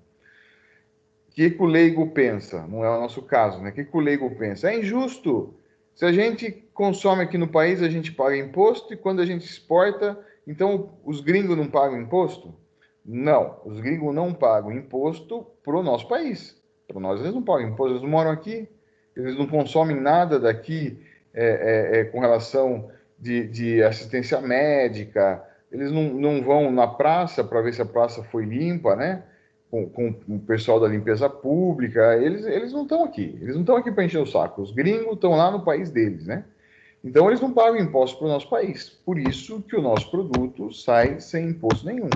O que o leigo pensa? Não é o nosso caso, né? O que o leigo pensa? É injusto. Se a gente consome aqui no país, a gente paga imposto, e quando a gente exporta, então os gringos não pagam imposto? Não, os gringos não pagam imposto para o nosso país. Para nós, eles não pagam imposto, eles não moram aqui, eles não consomem nada daqui com relação de assistência médica, eles não vão na praça para ver se a praça foi limpa, né? Com o pessoal da limpeza pública, eles não estão aqui, eles não estão aqui para encher o saco, os gringos estão lá no país deles, né? Então eles não pagam imposto para o nosso país, por isso que o nosso produto sai sem imposto nenhum.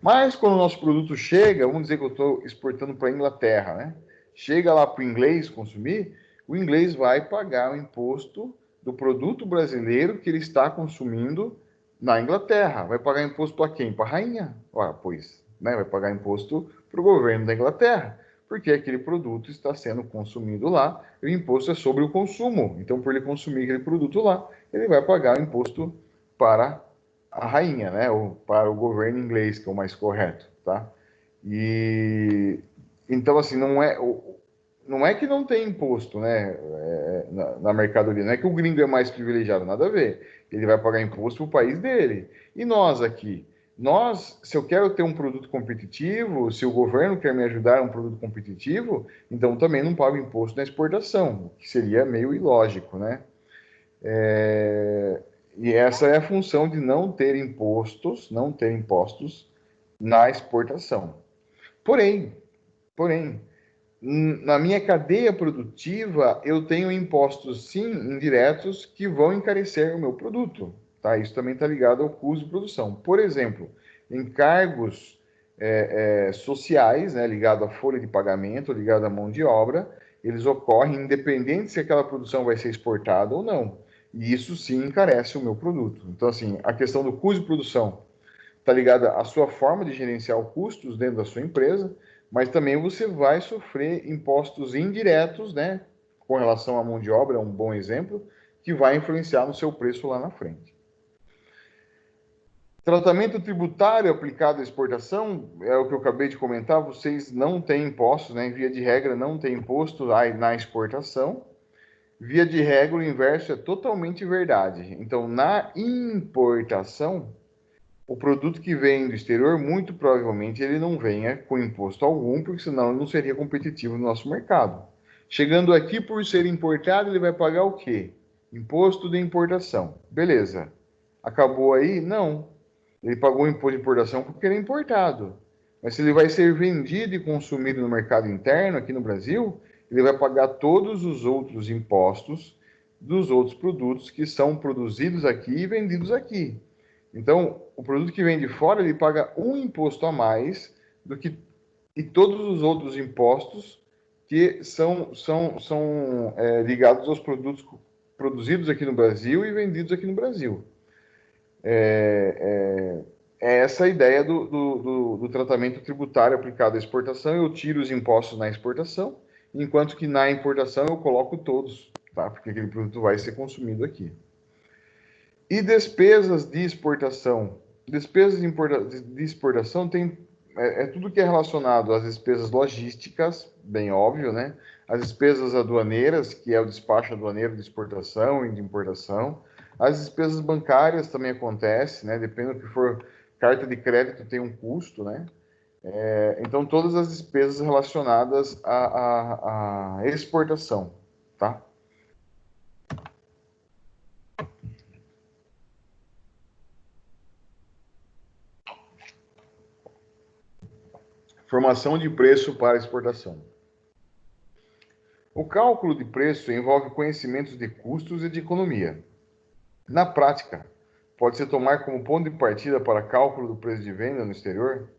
Mas quando o nosso produto chega, vamos dizer que eu estou exportando para a Inglaterra, né? Chega lá para o inglês consumir, o inglês vai pagar o imposto do produto brasileiro que ele está consumindo na Inglaterra. Vai pagar imposto para quem? Para a rainha. Ora, pois, né? Vai pagar imposto para o governo da Inglaterra, porque aquele produto está sendo consumido lá, e o imposto é sobre o consumo. Então, por ele consumir aquele produto lá, ele vai pagar o imposto para a rainha, né? Ou para o governo inglês, que é o mais correto, tá? E então, assim, não é que não tem imposto, né? Na mercadoria, não é que o gringo é mais privilegiado, nada a ver. Ele vai pagar imposto para o país dele. E nós aqui? Nós, se eu quero ter um produto competitivo, se o governo quer me ajudar a um produto competitivo, então também não pago imposto na exportação, que seria meio ilógico, né? E essa é a função de não ter impostos na exportação. Porém, na minha cadeia produtiva, eu tenho impostos, sim, indiretos, que vão encarecer o meu produto. Tá? Isso também está ligado ao custo de produção. Por exemplo, encargos sociais, né, ligado à folha de pagamento, ligado à mão de obra, eles ocorrem independente se aquela produção vai ser exportada ou não. E isso sim encarece o meu produto. Então, assim, a questão do custo de produção está ligada à sua forma de gerenciar os custos dentro da sua empresa, mas também você vai sofrer impostos indiretos, né, com relação à mão de obra, é um bom exemplo, que vai influenciar no seu preço lá na frente. Tratamento tributário aplicado à exportação, é o que eu acabei de comentar, vocês não têm impostos, né, via de regra não tem imposto na exportação. Via de regra, o inverso é totalmente verdade. Então, na importação, o produto que vem do exterior, muito provavelmente ele não venha com imposto algum, porque senão ele não seria competitivo no nosso mercado. Chegando aqui, por ser importado, ele vai pagar o quê? Imposto de importação. Beleza. Acabou aí? Não. Ele pagou o imposto de importação porque ele é importado. Mas se ele vai ser vendido e consumido no mercado interno, aqui no Brasil, ele vai pagar todos os outros impostos dos outros produtos que são produzidos aqui e vendidos aqui. Então, o produto que vem de fora, ele paga um imposto a mais do que e todos os outros impostos que são ligados aos produtos produzidos aqui no Brasil e vendidos aqui no Brasil. É essa a ideia do tratamento tributário aplicado à exportação. Eu tiro os impostos na exportação, enquanto que na importação eu coloco todos, tá? Porque aquele produto vai ser consumido aqui. E despesas de exportação? Despesas de exportação é tudo que é relacionado às despesas logísticas, bem óbvio, né? As despesas aduaneiras, que é o despacho aduaneiro de exportação e de importação. As despesas bancárias também acontecem, né? Dependendo do que for, carta de crédito tem um custo, né? Então, todas as despesas relacionadas à exportação, tá? Formação de preço para exportação. O cálculo de preço envolve conhecimentos de custos e de economia. Na prática, pode-se tomar como ponto de partida para cálculo do preço de venda no exterior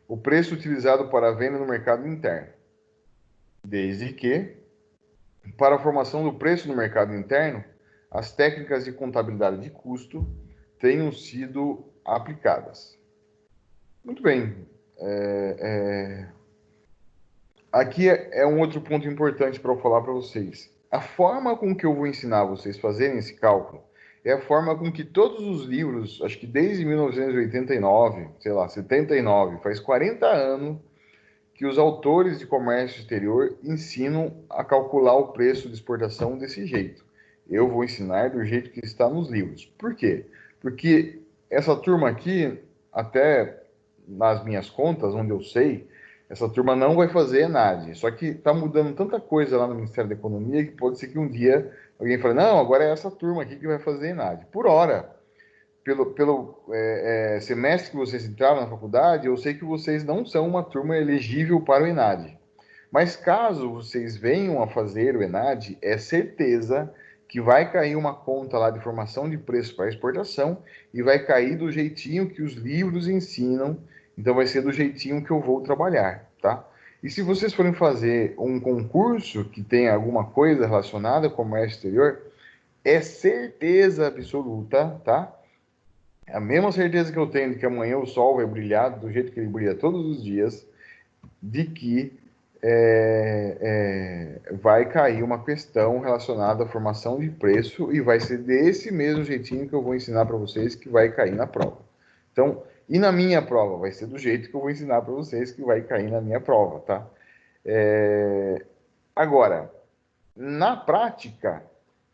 o preço utilizado para a venda no mercado interno, desde que, para a formação do preço no mercado interno, as técnicas de contabilidade de custo tenham sido aplicadas. Muito bem. Aqui é um outro ponto importante para eu falar para vocês. A forma com que eu vou ensinar vocês a fazerem esse cálculo é a forma com que todos os livros, acho que desde 1989, sei lá, 79, faz 40 anos, que os autores de comércio exterior ensinam a calcular o preço de exportação desse jeito. Eu vou ensinar do jeito que está nos livros. Por quê? Porque essa turma aqui, até nas minhas contas, onde eu sei, essa turma não vai fazer ENAD. Só que está mudando tanta coisa lá no Ministério da Economia que pode ser que um dia alguém fale, não, agora é essa turma aqui que vai fazer ENAD. Por hora, pelo semestre que vocês entraram na faculdade, eu sei que vocês não são uma turma elegível para o ENAD. Mas caso vocês venham a fazer o ENAD, é certeza que vai cair uma conta lá de formação de preço para exportação e vai cair do jeitinho que os livros ensinam, então vai ser do jeitinho que eu vou trabalhar, tá? E se vocês forem fazer um concurso que tenha alguma coisa relacionada ao comércio exterior, é certeza absoluta, tá? A mesma certeza que eu tenho de que amanhã o sol vai brilhar do jeito que ele brilha todos os dias, de que vai cair uma questão relacionada à formação de preço e vai ser desse mesmo jeitinho que eu vou ensinar para vocês que vai cair na prova. Então, e na minha prova, vai ser do jeito que eu vou ensinar para vocês que vai cair na minha prova, tá? Agora, na prática,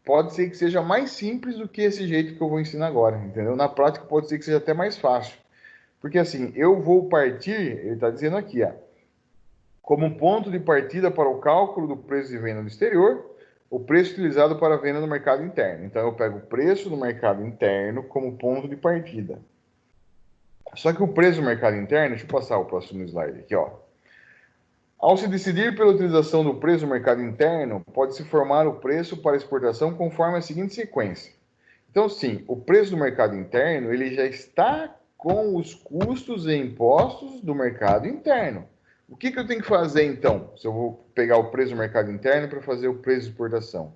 pode ser que seja mais simples do que esse jeito que eu vou ensinar agora, entendeu? Na prática, pode ser que seja até mais fácil. Porque assim, eu vou partir, ele está dizendo aqui, ó, como ponto de partida para o cálculo do preço de venda no exterior, o preço utilizado para a venda no mercado interno. Então, eu pego o preço do mercado interno como ponto de partida. Só que o preço do mercado interno, deixa eu passar o próximo slide aqui, ó. Ao se decidir pela utilização do preço do mercado interno, pode-se formar o preço para exportação conforme a seguinte sequência. Então, sim, o preço do mercado interno, ele já está com os custos e impostos do mercado interno. O que eu tenho que fazer, então, se eu vou pegar o preço do mercado interno para fazer o preço de exportação?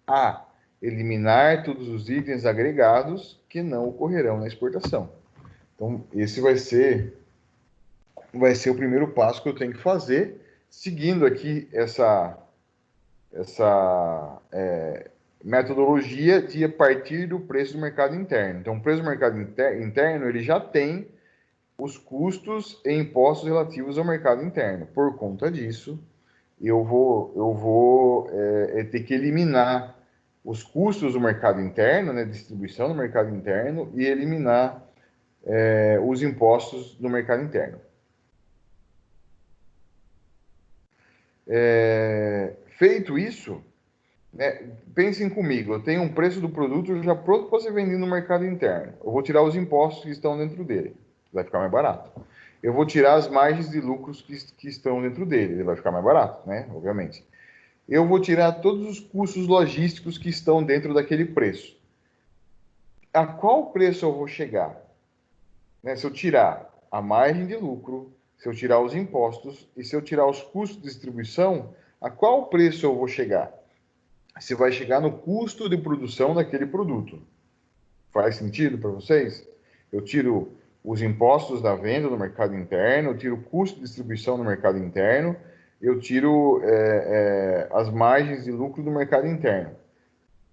A. Eliminar todos os itens agregados que não ocorrerão na exportação. Então, esse vai ser o primeiro passo que eu tenho que fazer, seguindo aqui essa metodologia de a partir do preço do mercado interno. Então, o preço do mercado interno, ele já tem os custos e impostos relativos ao mercado interno. Por conta disso, eu vou ter que eliminar os custos do mercado interno, né, distribuição do mercado interno, e eliminar os impostos do mercado interno. Feito isso, pensem comigo, eu tenho um preço do produto já pronto para ser vendido no mercado interno. Eu vou tirar os impostos que estão dentro dele, vai ficar mais barato. Eu vou tirar as margens de lucros que estão dentro dele, ele vai ficar mais barato, né? Obviamente. Eu vou tirar todos os custos logísticos que estão dentro daquele preço. A qual preço eu vou chegar? Né? Se eu tirar a margem de lucro, se eu tirar os impostos e se eu tirar os custos de distribuição, a qual preço eu vou chegar? Você vai chegar no custo de produção daquele produto. Faz sentido para vocês? Eu tiro os impostos da venda no mercado interno, eu tiro o custo de distribuição no mercado interno, eu tiro as margens de lucro do mercado interno.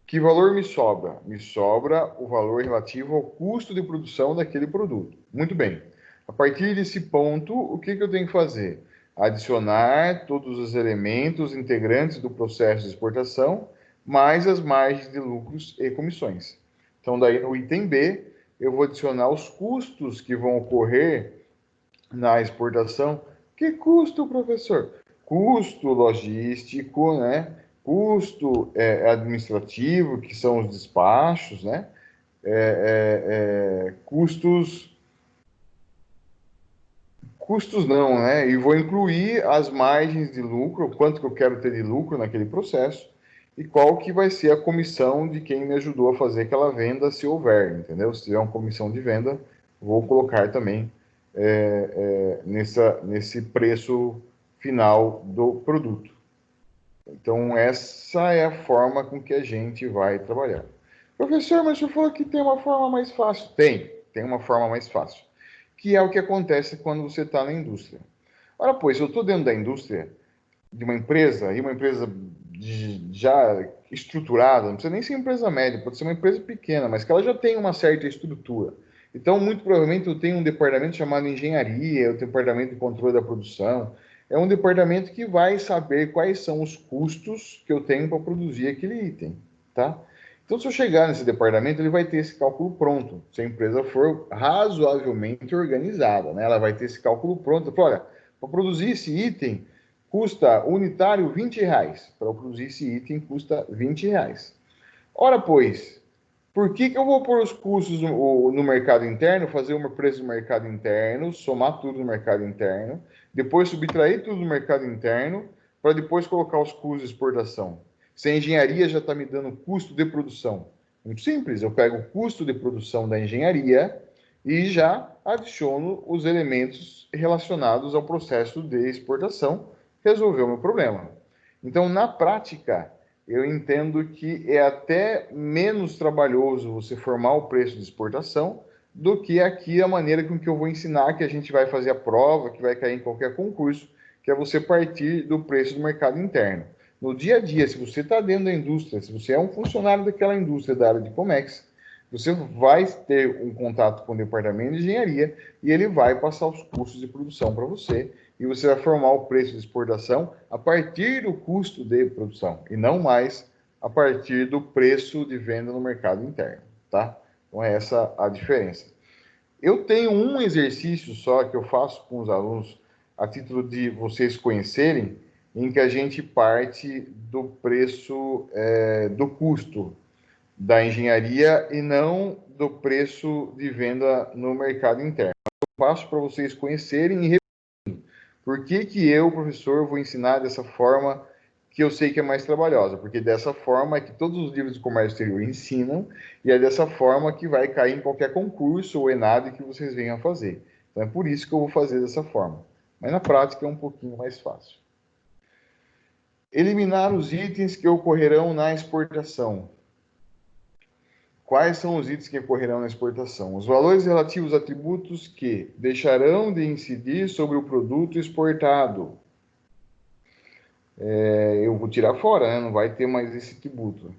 Que valor me sobra? Me sobra o valor relativo ao custo de produção daquele produto. Muito bem. A partir desse ponto, o que eu tenho que fazer? Adicionar todos os elementos integrantes do processo de exportação, mais as margens de lucros e comissões. Então, daí no item B, eu vou adicionar os custos que vão ocorrer na exportação. Que custo, professor? Custo logístico, né? Custo administrativo, que são os despachos, né? Custos não, né? E vou incluir as margens de lucro, quanto que eu quero ter de lucro naquele processo e qual que vai ser a comissão de quem me ajudou a fazer aquela venda, se houver, entendeu? Se tiver uma comissão de venda, vou colocar também nesse preço final do produto. Então, essa é a forma com que a gente vai trabalhar. Professor, mas você falou que tem uma forma mais fácil. Tem uma forma mais fácil. que é o que acontece quando você está na indústria. Ora, pois, eu estou dentro da indústria, de uma empresa, e uma empresa já estruturada, não precisa nem ser uma empresa média, pode ser uma empresa pequena, mas que ela já tem uma certa estrutura. Então, muito provavelmente, eu tenho um departamento chamado engenharia, o departamento de controle da produção. É um departamento que vai saber quais são os custos que eu tenho para produzir aquele item, tá? Então, se eu chegar nesse departamento, ele vai ter esse cálculo pronto. Se a empresa for razoavelmente organizada, né? Ela vai ter esse cálculo pronto. Olha, para produzir esse item, custa unitário R$ 20. Para eu produzir esse item, custa R$ 20. Ora, pois, por que eu vou pôr os custos no mercado interno, fazer o meu preço do mercado interno, somar tudo no mercado interno, depois subtrair tudo no mercado interno, para depois colocar os custos de exportação? Se a engenharia já está me dando custo de produção. Muito simples, eu pego o custo de produção da engenharia e já adiciono os elementos relacionados ao processo de exportação, resolveu o meu problema. Então, na prática, eu entendo que é até menos trabalhoso você formar o preço de exportação do que aqui a maneira com que eu vou ensinar, que a gente vai fazer a prova, que vai cair em qualquer concurso, que é você partir do preço do mercado interno. No dia a dia, se você está dentro da indústria, se você é um funcionário daquela indústria da área de Comex, você vai ter um contato com o departamento de engenharia e ele vai passar os custos de produção para você e você vai formar o preço de exportação a partir do custo de produção e não mais a partir do preço de venda no mercado interno, tá? Então é essa a diferença. Eu tenho um exercício só que eu faço com os alunos a título de vocês conhecerem, em que a gente parte do preço do custo da engenharia e não do preço de venda no mercado interno. Eu passo para vocês conhecerem e por que que eu, professor, vou ensinar dessa forma que eu sei que é mais trabalhosa? Porque dessa forma é que todos os livros de comércio exterior ensinam e é dessa forma que vai cair em qualquer concurso ou ENAD que vocês venham a fazer. Então é por isso que eu vou fazer dessa forma. Mas na prática é um pouquinho mais fácil. Eliminar os itens que ocorrerão na exportação. Quais são os itens que ocorrerão na exportação? Os valores relativos a tributos que deixarão de incidir sobre o produto exportado. Eu vou tirar fora, né? Não vai ter mais esse tributo.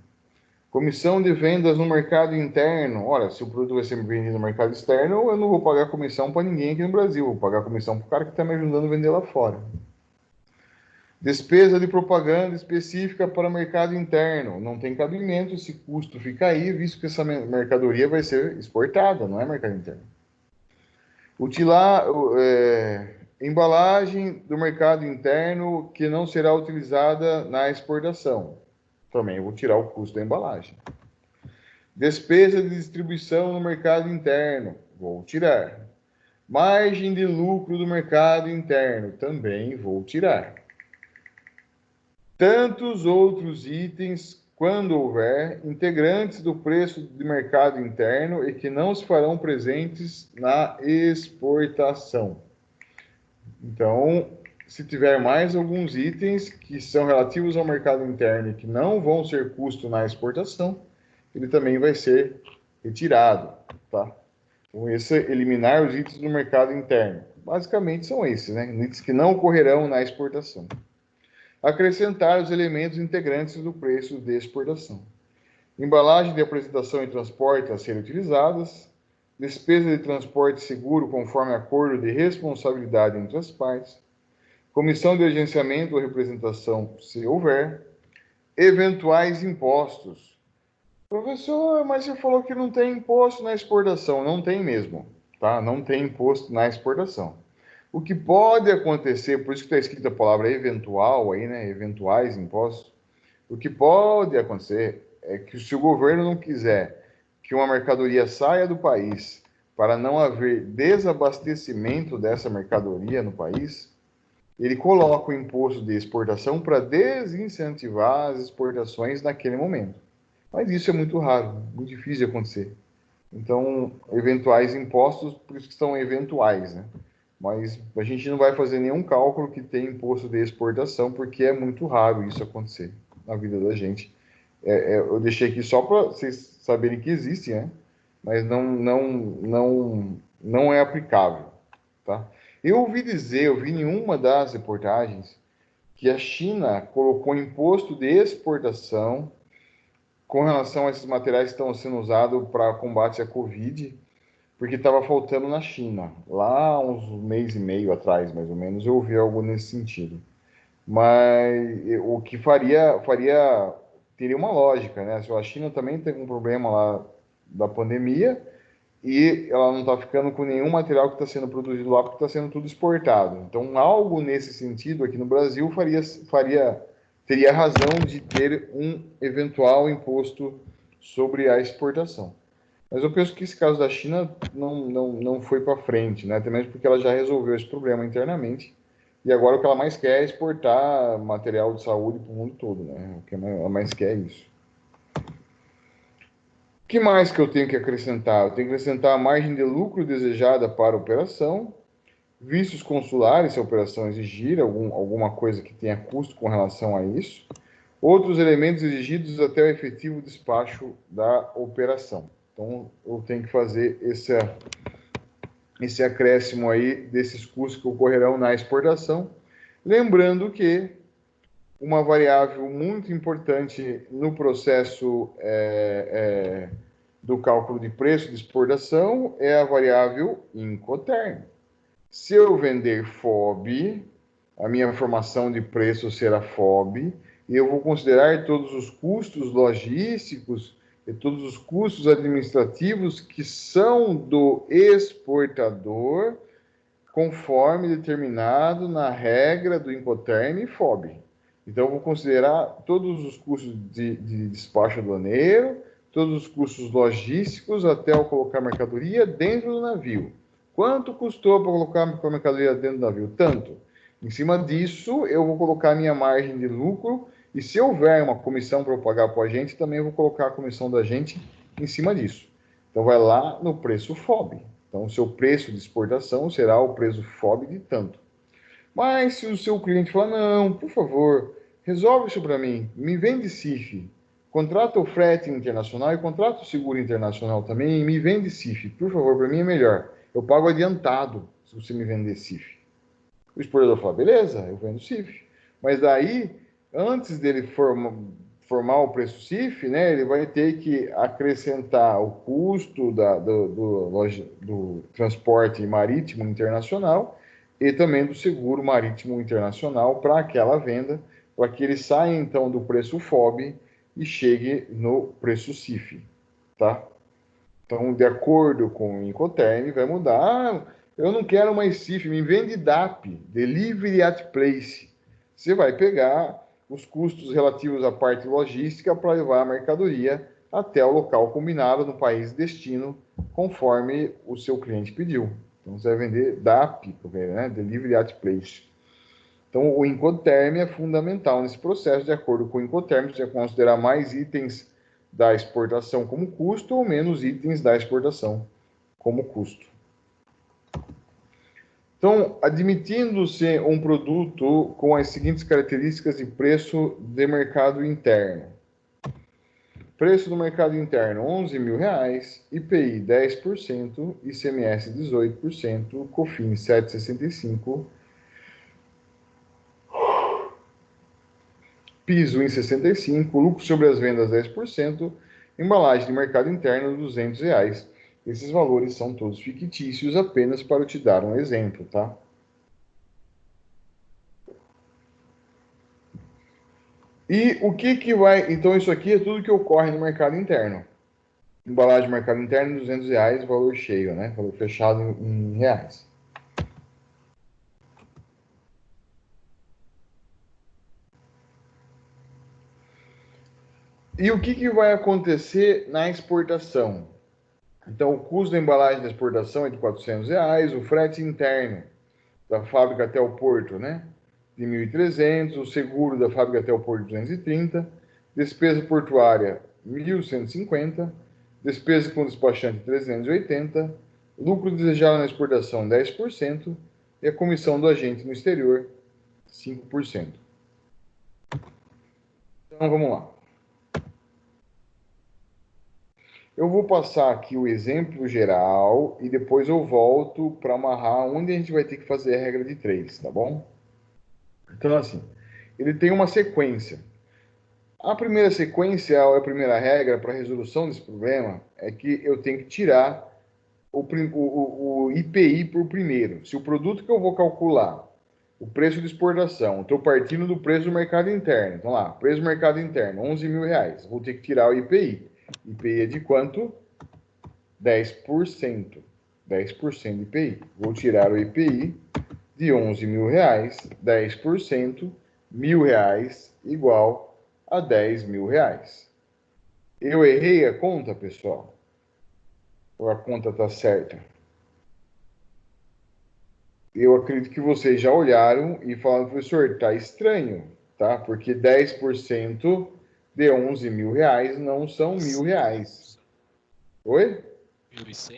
Comissão de vendas no mercado interno. Ora, se o produto vai ser vendido no mercado externo, eu não vou pagar comissão para ninguém aqui no Brasil. Vou pagar comissão para o cara que está me ajudando a vender lá fora. Despesa de propaganda específica para o mercado interno. Não tem cabimento, esse custo fica aí, visto que essa mercadoria vai ser exportada, não é mercado interno. Embalagem do mercado interno que não será utilizada na exportação. Também vou tirar o custo da embalagem. Despesa de distribuição no mercado interno. Vou tirar. Margem de lucro do mercado interno. Também vou tirar. Tantos outros itens, quando houver, integrantes do preço de mercado interno e que não se farão presentes na exportação. Então, se tiver mais alguns itens que são relativos ao mercado interno e que não vão ser custo na exportação, ele também vai ser retirado, tá? Então, esse é eliminar os itens do mercado interno. Basicamente são esses, né? Itens que não ocorrerão na exportação. Acrescentar os elementos integrantes do preço de exportação. Embalagem de apresentação e transporte a serem utilizadas. Despesa de transporte seguro conforme acordo de responsabilidade entre as partes. Comissão de agenciamento ou representação, se houver. Eventuais impostos. Professor, mas você falou que não tem imposto na exportação. Não tem mesmo, tá? Não tem imposto na exportação. O que pode acontecer, por isso que está escrita a palavra eventual aí, né? Eventuais impostos. O que pode acontecer é que se o governo não quiser que uma mercadoria saia do país para não haver desabastecimento dessa mercadoria no país, ele coloca o imposto de exportação para desincentivar as exportações naquele momento. Mas isso é muito raro, muito difícil de acontecer. Então, eventuais impostos, por isso que são eventuais, né? Mas a gente não vai fazer nenhum cálculo que tenha imposto de exportação, porque é muito raro isso acontecer na vida da gente. Eu deixei aqui só para vocês saberem que existe, né? Mas não é aplicável, tá? Eu ouvi dizer, eu vi em uma das reportagens, que a China colocou imposto de exportação com relação a esses materiais que estão sendo usados para combate à Covid, porque estava faltando na China. Lá, uns mês e meio atrás, mais ou menos, eu ouvi algo nesse sentido. Mas o que teria uma lógica, né? Se a China também tem um problema lá da pandemia e ela não está ficando com nenhum material que está sendo produzido lá porque está sendo tudo exportado. Então, algo nesse sentido aqui no Brasil teria razão de ter um eventual imposto sobre a exportação. Mas eu penso que esse caso da China não foi para frente, né? Até mesmo porque ela já resolveu esse problema internamente. E agora o que ela mais quer é exportar material de saúde para o mundo todo, né? O que ela mais quer é isso. O que mais que eu tenho que acrescentar? Eu tenho que acrescentar a margem de lucro desejada para a operação, vistos consulares, se a operação exigir alguma coisa que tenha custo com relação a isso, outros elementos exigidos até o efetivo despacho da operação. Então, eu tenho que fazer esse acréscimo aí desses custos que ocorrerão na exportação. Lembrando que uma variável muito importante no processo do cálculo de preço de exportação é a variável Incoterm. Se eu vender FOB, a minha formação de preço será FOB, e eu vou considerar todos os custos logísticos e todos os custos administrativos que são do exportador, conforme determinado na regra do Incoterm e FOB. Então, eu vou considerar todos os custos de despacho aduaneiro, todos os custos logísticos até eu colocar mercadoria dentro do navio. Quanto custou para colocar a mercadoria dentro do navio? Tanto. Em cima disso, eu vou colocar a minha margem de lucro e se houver uma comissão para eu pagar para o agente, também eu vou colocar a comissão do agente em cima disso. Então, vai lá no preço FOB. Então, o seu preço de exportação será o preço FOB de tanto. Mas se o seu cliente falar, não, por favor, resolve isso para mim, me vende CIF, contrata o frete internacional e contrata o seguro internacional também e me vende CIF, por favor, para mim é melhor. Eu pago adiantado se você me vender CIF. O exportador fala, beleza, eu vendo CIF. Mas daí, antes dele formar o preço CIF, né, ele vai ter que acrescentar o custo do transporte marítimo internacional e também do seguro marítimo internacional para aquela venda, para que ele saia então do preço FOB e chegue no preço CIF, tá? Então, de acordo com o Incoterm, vai mudar. Ah, eu não quero mais CIF, me vende DAP, Delivery at Place. Você vai pegar os custos relativos à parte logística para levar a mercadoria até o local combinado no país destino, conforme o seu cliente pediu. Então, você vai vender DAP, né? Delivery at Place. Então, o Incoterm é fundamental nesse processo. De acordo com o Incoterm, você vai considerar mais itens da exportação como custo ou menos itens da exportação como custo. Então, admitindo-se um produto com as seguintes características de preço de mercado interno. Preço do mercado interno, R$11.000, IPI 10%, ICMS 18%, COFINS 7,65%, piso em 65, lucro sobre as vendas 10%, embalagem de mercado interno R$200. Esses valores são todos fictícios, apenas para eu te dar um exemplo, tá? E o que vai... Então, isso aqui é tudo que ocorre no mercado interno. Embalagem de mercado interno R$200, valor cheio, né? Valor fechado em reais. E o que vai acontecer na exportação? Então, o custo da embalagem da exportação é de R$400, o frete interno da fábrica até o porto, né? De 1.300, o seguro da fábrica até o porto 230, despesa portuária 1.150, despesa com despachante 380, lucro desejado na exportação 10% e a comissão do agente no exterior 5%. Então vamos lá. Eu vou passar aqui o exemplo geral e depois eu volto para amarrar onde a gente vai ter que fazer a regra de 3, tá bom? Então, assim, ele tem uma sequência. A primeira sequência, a primeira regra para a resolução desse problema é que eu tenho que tirar o IPI por primeiro. Se o produto que eu vou calcular, o preço de exportação, estou partindo do preço do mercado interno. Então lá, preço do mercado interno, 11 mil reais. Vou ter que tirar o IPI. IPI é de quanto? 10%. 10% de IPI. Vou tirar o IPI de 11 mil reais, 10%, R$ 1.000 igual a 10 mil reais. Eu errei a conta, pessoal? Ou a conta está certa? Eu acredito que vocês já olharam e falaram, professor, está estranho, tá? Porque 10% de 11 mil reais não são R$ 1.000. Oi? 1.100?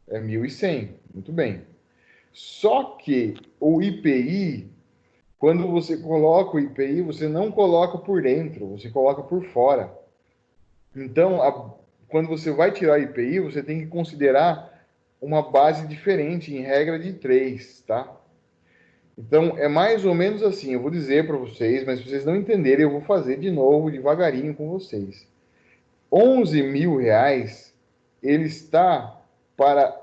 É 1.100. Muito bem. Só que o IPI, quando você coloca o IPI, você não coloca por dentro, você coloca por fora. Então, quando você vai tirar o IPI, você tem que considerar uma base diferente, em regra de 3, tá? Então, é mais ou menos assim, eu vou dizer para vocês, mas se vocês não entenderem, eu vou fazer de novo, devagarinho com vocês. 11 mil reais, ele está para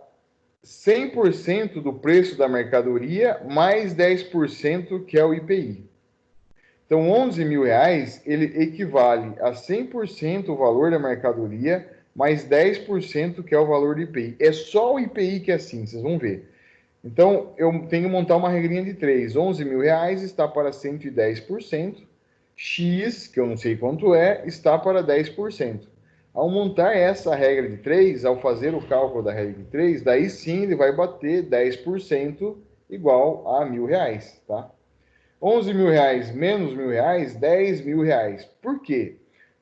100% do preço da mercadoria, mais 10% que é o IPI. Então, 11 mil reais, ele equivale a 100% o valor da mercadoria, mais 10% que é o valor do IPI. É só o IPI que é assim, vocês vão ver. Então, eu tenho que montar uma regrinha de 3. 11 mil reais está para 110%. X, que eu não sei quanto é, está para 10%. Ao montar essa regra de 3, ao fazer o cálculo da regra de 3, daí sim ele vai bater 10% igual a R$ 1.000, tá? 11 mil reais menos R$ 1.000, 10 mil reais. Por quê?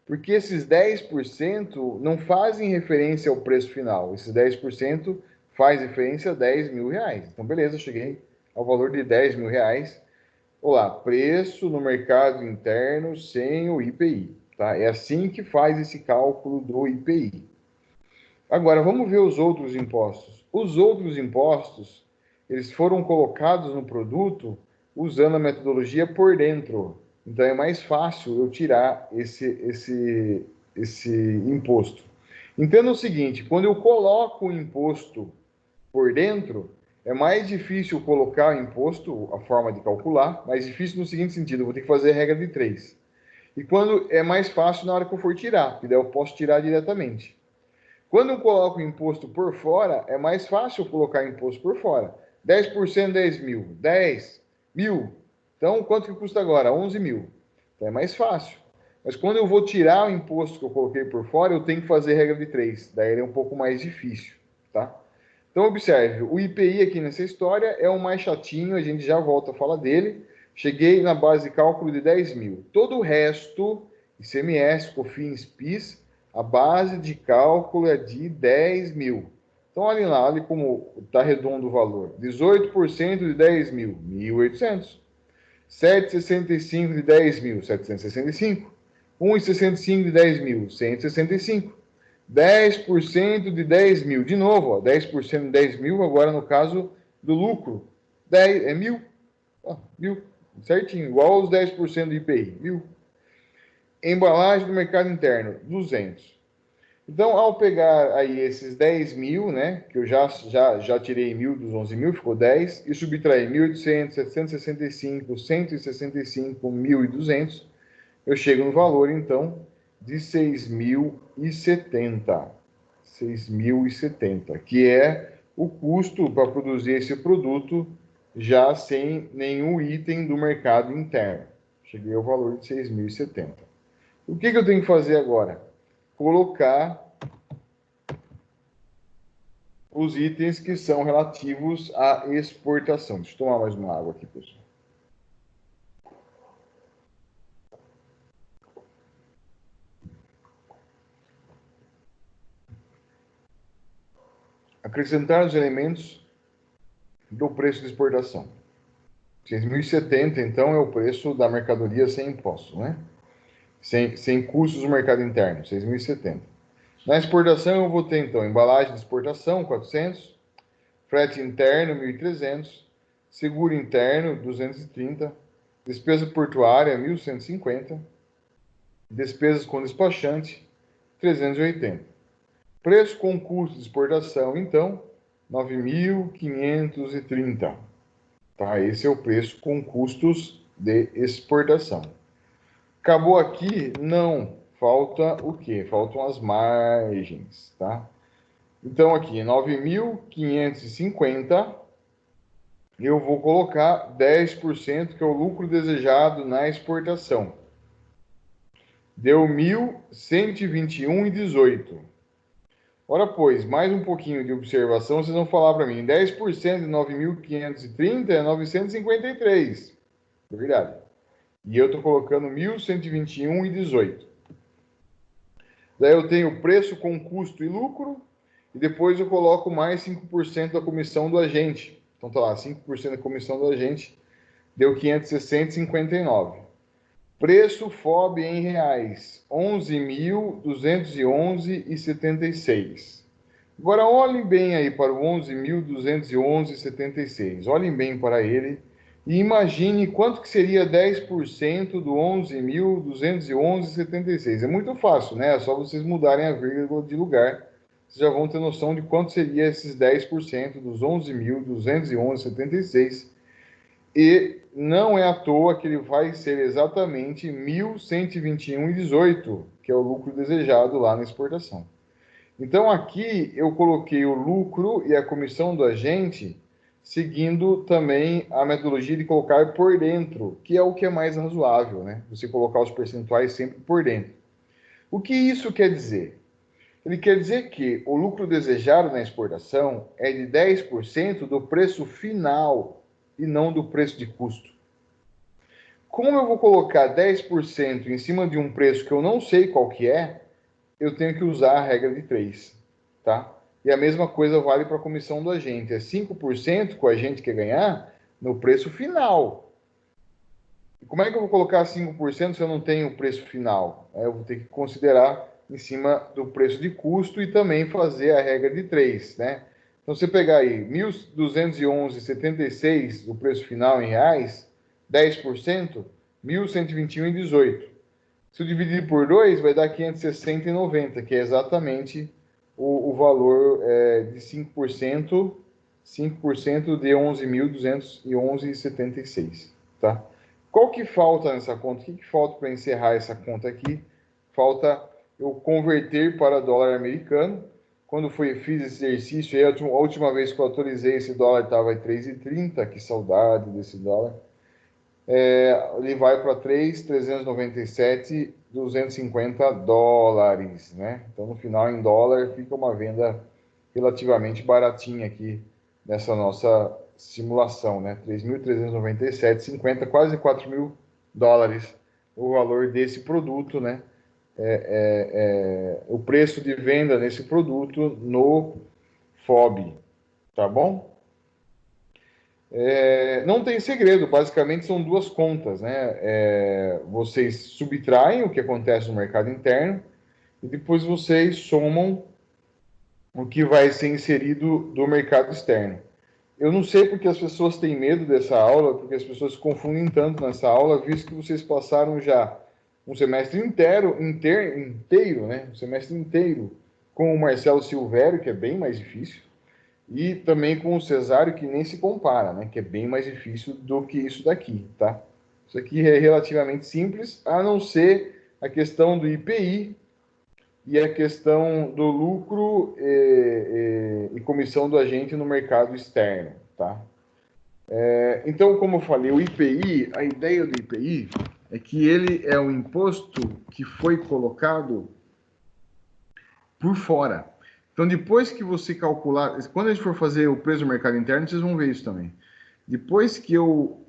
Porque esses 10% não fazem referência ao preço final. Esses 10% faz referência a 10 mil reais. Então, beleza, cheguei ao valor de 10 mil reais. Olá, preço no mercado interno sem o IPI. Tá? É assim que faz esse cálculo do IPI. Agora, vamos ver os outros impostos. Os outros impostos, eles foram colocados no produto usando a metodologia por dentro. Então, é mais fácil eu tirar esse imposto. Entenda o seguinte, quando eu coloco o imposto por dentro, é mais difícil colocar o imposto, a forma de calcular, mais difícil no seguinte sentido, eu vou ter que fazer a regra de 3. E quando é mais fácil na hora que eu for tirar, porque daí eu posso tirar diretamente. Quando eu coloco o imposto por fora, é mais fácil colocar imposto por fora. 10%, 10 mil. 10 mil. Então, quanto que custa agora? 11 mil. Então, é mais fácil. Mas quando eu vou tirar o imposto que eu coloquei por fora, eu tenho que fazer regra de 3. Daí ele é um pouco mais difícil, tá? Então, observe, o IPI aqui nessa história é o mais chatinho, a gente já volta a falar dele. Cheguei na base de cálculo de 10 mil. Todo o resto, ICMS, COFINS, PIS, a base de cálculo é de 10 mil. Então, olhem lá, olhem como está redondo o valor. 18% de 10 mil, 1.800. 7,65 de 10 mil, 765. 1,65 de 10 mil, 165. 10% de 10 mil. De novo, ó, 10% de 10 mil, agora no caso do lucro. 10, é mil. Ó, mil. Certinho, igual aos 10% do IPI. Mil. Embalagem do mercado interno, 200. Então, ao pegar aí esses 10 mil, né, que eu já tirei mil dos 11 mil, ficou 10, e subtrair 1.800, 765, 165, 1.200, eu chego no valor, então, de 6.070. 6.070, que é o custo para produzir esse produto já sem nenhum item do mercado interno. Cheguei ao valor de 6.070. O que eu tenho que fazer agora? Colocar os itens que são relativos à exportação. Deixa eu tomar mais uma água aqui, pessoal. Acrescentar os elementos do preço de exportação. 6.070, então, é o preço da mercadoria sem impostos, né? Sem custos do mercado interno, 6.070. Na exportação, eu vou ter, então, embalagem de exportação, 400, frete interno, 1.300, seguro interno, 230, despesa portuária, 1.150, despesas com despachante, 380. Preço com custo de exportação, então, 9.530. Tá? Esse é o preço com custos de exportação. Acabou aqui? Não. Falta o quê? Faltam as margens, tá? Então, aqui, 9.550, eu vou colocar 10%, que é o lucro desejado na exportação. Deu 1.121,18. Ora, pois, mais um pouquinho de observação, vocês vão falar para mim. 10% de 9.530 é 953. Verdade. E eu estou colocando 1.121,18. Daí eu tenho preço com custo e lucro, e depois eu coloco mais 5% da comissão do agente. Então tá lá, 5% da comissão do agente deu 560,59. Preço FOB em reais, 11.211,76. Agora olhem bem aí para o 11.211,76. Olhem bem para ele e imagine quanto que seria 10% do 11.211,76. É muito fácil, né? É só vocês mudarem a vírgula de lugar. Vocês já vão ter noção de quanto seria esses 10% dos 11.211,76. E não é à toa que ele vai ser exatamente 1.121,18, que é o lucro desejado lá na exportação. Então, aqui eu coloquei o lucro e a comissão do agente, seguindo também a metodologia de colocar por dentro, que é o que é mais razoável, né? Você colocar os percentuais sempre por dentro. O que isso quer dizer? Ele quer dizer que o lucro desejado na exportação é de 10% do preço final e não do preço de custo. Como eu vou colocar 10% em cima de um preço que eu não sei qual que é, eu tenho que usar a regra de 3, tá? E a mesma coisa vale para a comissão do agente. É 5% que o agente quer ganhar no preço final. E como é que eu vou colocar 5% se eu não tenho o preço final? Eu vou ter que considerar em cima do preço de custo e também fazer a regra de 3, né? Então, você pegar aí 1.211,76 do preço final em reais, 10%, 1.121,18. Se eu dividir por 2, vai dar 560,90, que é exatamente o valor de 5% de 11.211,76, tá? Qual que falta nessa conta? O que falta para encerrar essa conta aqui? Falta eu converter para dólar americano. Quando fiz esse exercício, a última vez que eu atualizei, esse dólar estava em 3,30, que saudade desse dólar. Ele vai para 397,250 dólares, né? Então, no final, em dólar, fica uma venda relativamente baratinha aqui nessa nossa simulação, né? 3.397,50, quase 4 mil dólares o valor desse produto, né? O preço de venda nesse produto no FOB, tá bom? Não tem segredo, basicamente são duas contas, né? Vocês subtraem o que acontece no mercado interno e depois vocês somam o que vai ser inserido do mercado externo. Eu não sei porque as pessoas têm medo dessa aula, porque as pessoas se confundem tanto nessa aula, visto que vocês passaram já um semestre inteiro, né? Um semestre inteiro com o Marcelo Silvério, que é bem mais difícil, e também com o Cesário, que nem se compara, né? Que é bem mais difícil do que isso daqui, tá? Isso aqui é relativamente simples, a não ser a questão do IPI e a questão do lucro e comissão do agente no mercado externo, tá? Então, como eu falei, o IPI, a ideia do IPI é que ele é um imposto que foi colocado por fora. Então, depois que você calcular, quando a gente for fazer o preço do mercado interno, vocês vão ver isso também. Depois que eu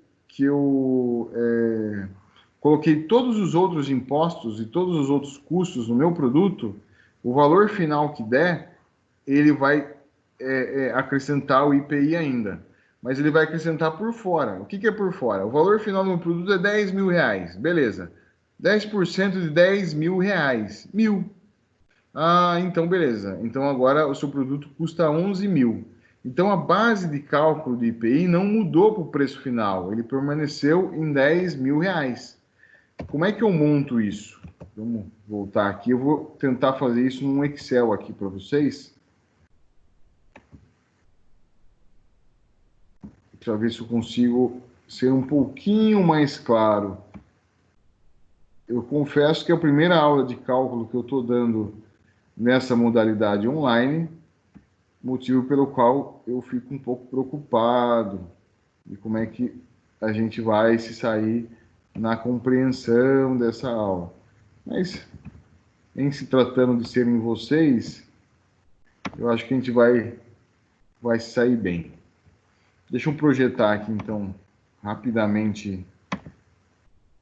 coloquei todos os outros impostos e todos os outros custos no meu produto, o valor final que der, ele vai acrescentar o IPI ainda. Mas ele vai acrescentar por fora. O que é por fora? O valor final do meu produto é 10 mil reais. Beleza. 10% de 10 mil reais. 1.000. Ah, então beleza. Então agora o seu produto custa 11 mil. Então a base de cálculo de IPI não mudou para o preço final, ele permaneceu em 10 mil reais. Como é que eu monto isso? Vamos voltar aqui, eu vou tentar fazer isso num Excel aqui para vocês. Para ver se eu consigo ser um pouquinho mais claro. Eu confesso que é a primeira aula de cálculo que eu estou dando nessa modalidade online, motivo pelo qual eu fico um pouco preocupado de como é que a gente vai se sair na compreensão dessa aula. Mas, em se tratando de serem vocês, eu acho que a gente vai se sair bem. Deixa eu projetar aqui, então, rapidamente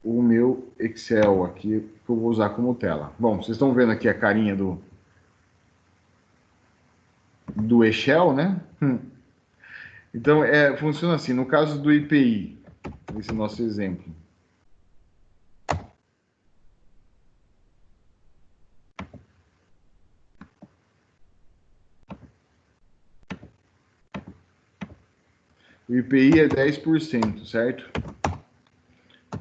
o meu Excel aqui, que eu vou usar como tela. Bom, vocês estão vendo aqui a carinha do Excel, né? Então, funciona assim, no caso do IPI, esse nosso exemplo. O IPI é 10%, certo?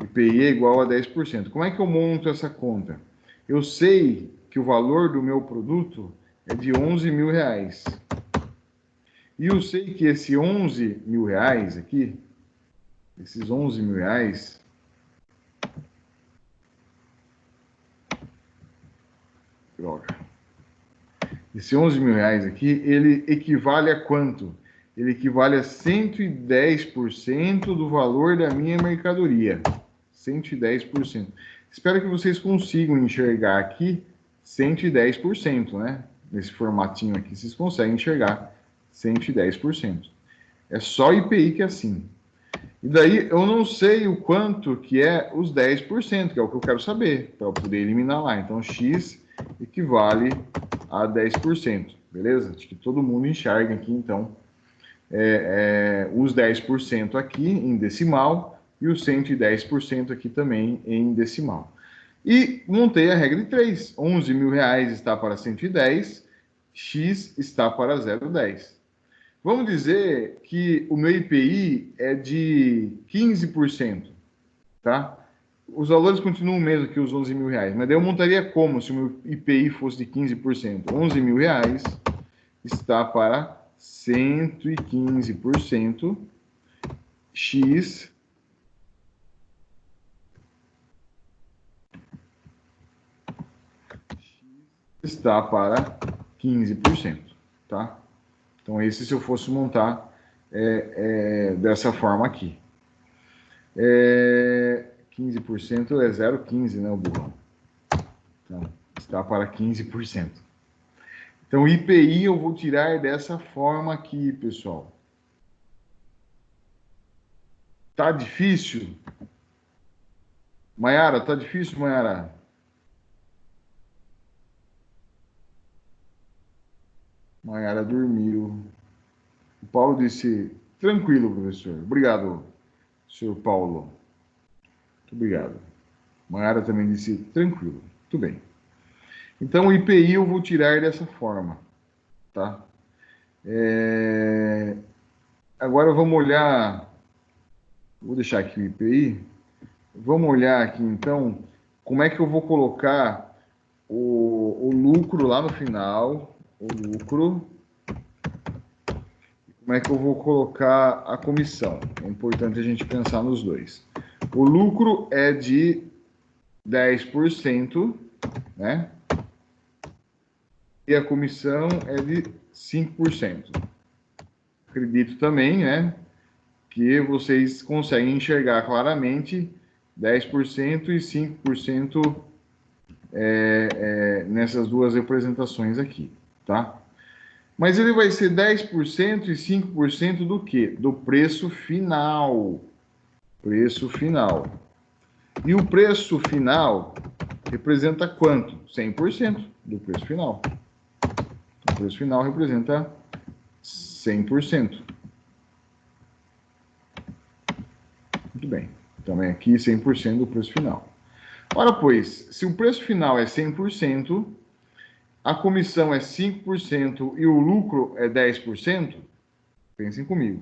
O IPI é igual a 10%. Como é que eu monto essa conta? Eu sei que o valor do meu produto é de 11 mil reais. E eu sei que esse 11 mil reais aqui, esses 11 mil reais, droga, esse 11 mil reais aqui, ele equivale a quanto? Ele equivale a 110% do valor da minha mercadoria. 110%. Espero que vocês consigam enxergar aqui 110%, né? Nesse formatinho aqui, vocês conseguem enxergar 110%. É só IPI que é assim. E daí eu não sei o quanto que é os 10%, que é o que eu quero saber, para eu poder eliminar lá. Então, X equivale a 10%, beleza? Acho que todo mundo enxerga aqui, então, os 10% aqui em decimal e os 110% aqui também em decimal. E montei a regra de 3. 11 mil reais está para 110, X está para 0,10. Vamos dizer que o meu IPI é de 15%, tá? Os valores continuam o mesmo que os 11 mil reais, mas daí eu montaria como se o meu IPI fosse de 15%? 11 mil reais está para 115%, X está para 15%, tá? Então, esse se eu fosse montar dessa forma aqui. 15% é 0,15, né, o burrão? Então, está para 15%. Então, IPI eu vou tirar dessa forma aqui, pessoal. Tá difícil? Maiara, tá difícil, Maiara? Maiara dormiu. O Paulo disse, tranquilo, professor. Obrigado, senhor Paulo. Muito obrigado. Maiara também disse, tranquilo. Muito bem. Então, o IPI eu vou tirar dessa forma, tá? Agora vamos olhar, vou deixar aqui o IPI. Vamos olhar aqui, então, como é que eu vou colocar o lucro lá no final, o lucro. Como é que eu vou colocar a comissão? É importante a gente pensar nos dois. O lucro é de 10%, né? E a comissão é de 5%. Acredito também, né, que vocês conseguem enxergar claramente 10% e 5% nessas duas representações aqui, tá? Mas ele vai ser 10% e 5% do quê? Do preço final. Preço final. E o preço final representa quanto? 100% do preço final. O preço final representa 100%. Muito bem. Também aqui 100% do preço final. Ora, pois, se o preço final é 100%, a comissão é 5% e o lucro é 10%, pensem comigo.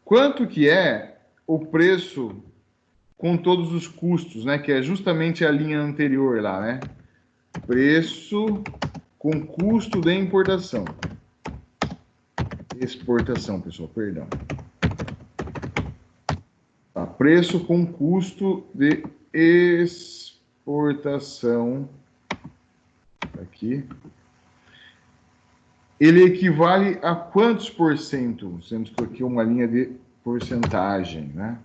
Quanto que é o preço com todos os custos, né? Que é justamente a linha anterior lá, né? Preço com custo de importação. Exportação, pessoal, perdão. Tá, preço com custo de exportação. Aqui. Ele equivale a quantos por cento? Temos aqui uma linha de porcentagem, né?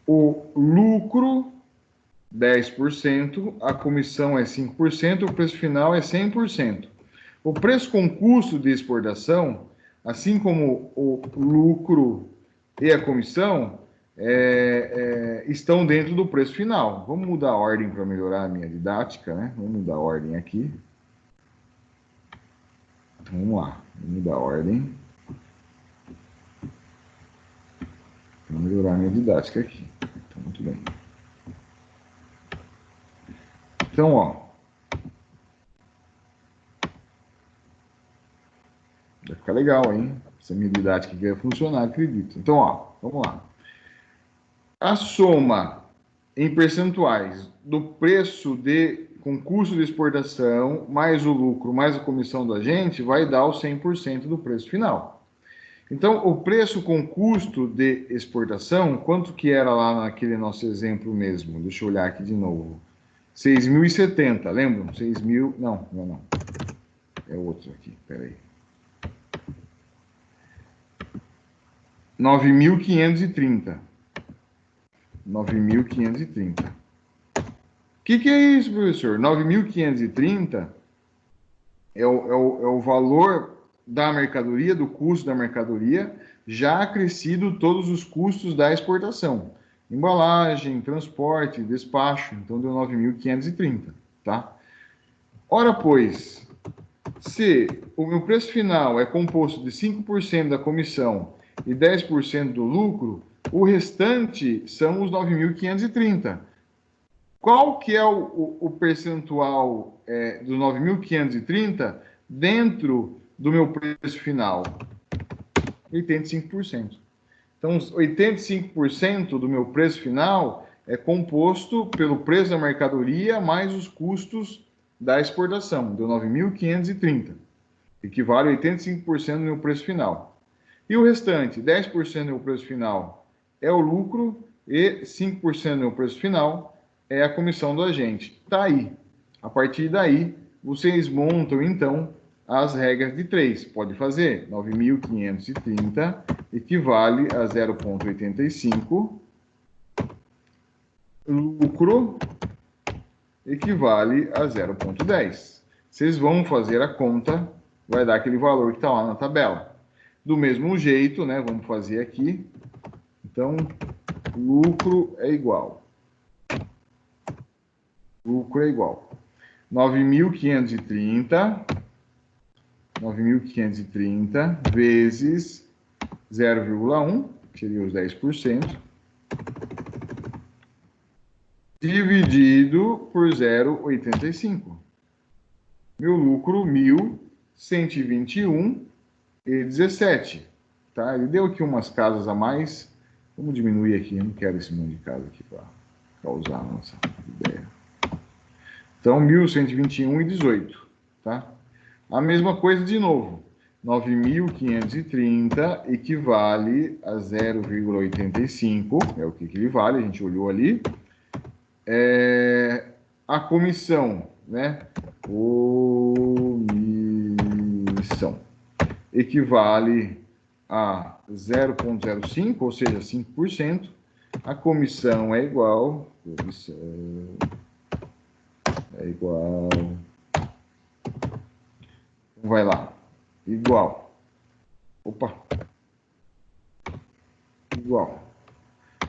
O lucro, 10%, a comissão é 5%, o preço final é 100%. O preço com custo de exportação, assim como o lucro e a comissão, estão dentro do preço final. Vamos mudar a ordem para melhorar a minha didática, né? Vamos mudar a ordem aqui. Vamos lá, vamos mudar a ordem. Para melhorar a minha didática aqui. Então, muito bem. Então, ó. Vai ficar legal, hein? Essa minha didática aqui vai funcionar, acredito. Então, ó, vamos lá. A soma em percentuais do preço com custo de exportação, mais o lucro, mais a comissão do agente, vai dar o 100% do preço final. Então, o preço com custo de exportação, quanto que era lá naquele nosso exemplo mesmo? Deixa eu olhar aqui de novo. 6.070, lembram? 6.000... Não, não, não. É outro aqui, peraí. 9.530. 9.530. O que é isso, professor? 9.530 é o valor da mercadoria, do custo da mercadoria, já acrescido todos os custos da exportação. Embalagem, transporte, despacho. Então, deu 9.530, tá? Ora, pois, se o meu preço final é composto de 5% da comissão e 10% do lucro, o restante são os 9.530. Qual que é o percentual do 9.530 dentro do meu preço final? 85%. Então, 85% do meu preço final é composto pelo preço da mercadoria mais os custos da exportação, deu 9.530. Equivale a 85% do meu preço final. E o restante, 10% do meu preço final, é o lucro e 5% do meu preço final é a comissão do agente. Tá aí. A partir daí, vocês montam, então, as regras de 3. Pode fazer. 9.530 equivale a 0,85. Lucro equivale a 0,10. Vocês vão fazer a conta, vai dar aquele valor que está lá na tabela. Do mesmo jeito, né? Vamos fazer aqui. Então, lucro é igual. Lucro é igual. 9.530 vezes 0,1, que seria os 10%, dividido por 0,85. Meu lucro, 1.121,17. Tá? Ele deu aqui umas casas a mais. Vamos diminuir aqui, eu não quero esse monte de casa aqui para causar a nossa ideia. Então, 1.121,18. Tá? A mesma coisa de novo. 9.530 equivale a 0,85, é o que equivale, a gente olhou ali. A comissão, né? Comissão equivale a 0,05, ou seja, 5%. A comissão é igual. Vai lá. Igual. Opa. Igual.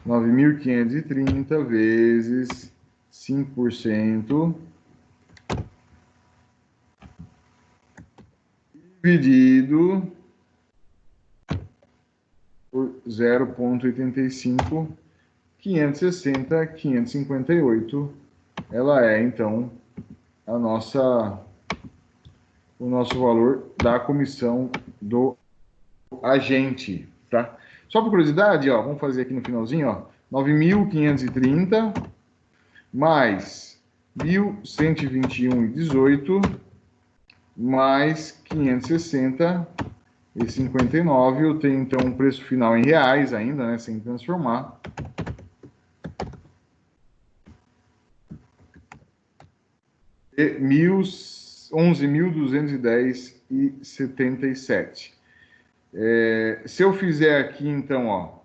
9.530 vezes 5% dividido por 0,85 560, 558, ela é, então, o nosso valor da comissão do agente, tá? Só por curiosidade, ó, vamos fazer aqui no finalzinho, ó, 9.530 mais 1.121,18 mais 560,59. Eu tenho, então, um preço final em reais ainda, né, sem transformar. E 11.210,77. Se eu fizer aqui, então, ó,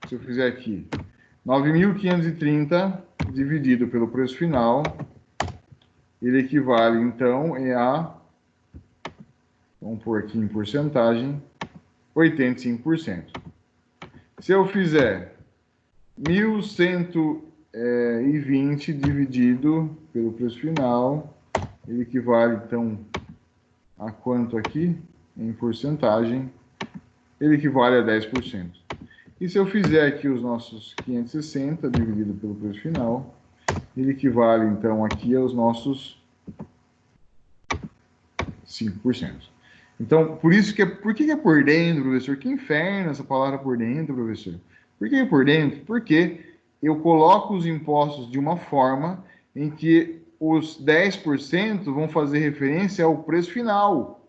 se eu fizer aqui 9.530 dividido pelo preço final, ele equivale, então, vamos pôr aqui em porcentagem, 85%. Se eu fizer 1.120 dividido pelo preço final, ele equivale, então, a quanto aqui? Em porcentagem, ele equivale a 10%. E se eu fizer aqui os nossos 560 dividido pelo preço final, ele equivale, então, aqui aos nossos 5%. Então, por que é por dentro, professor? Que inferno essa palavra por dentro, professor? Por que é por dentro? Porque eu coloco os impostos de uma forma em que os 10% vão fazer referência ao preço final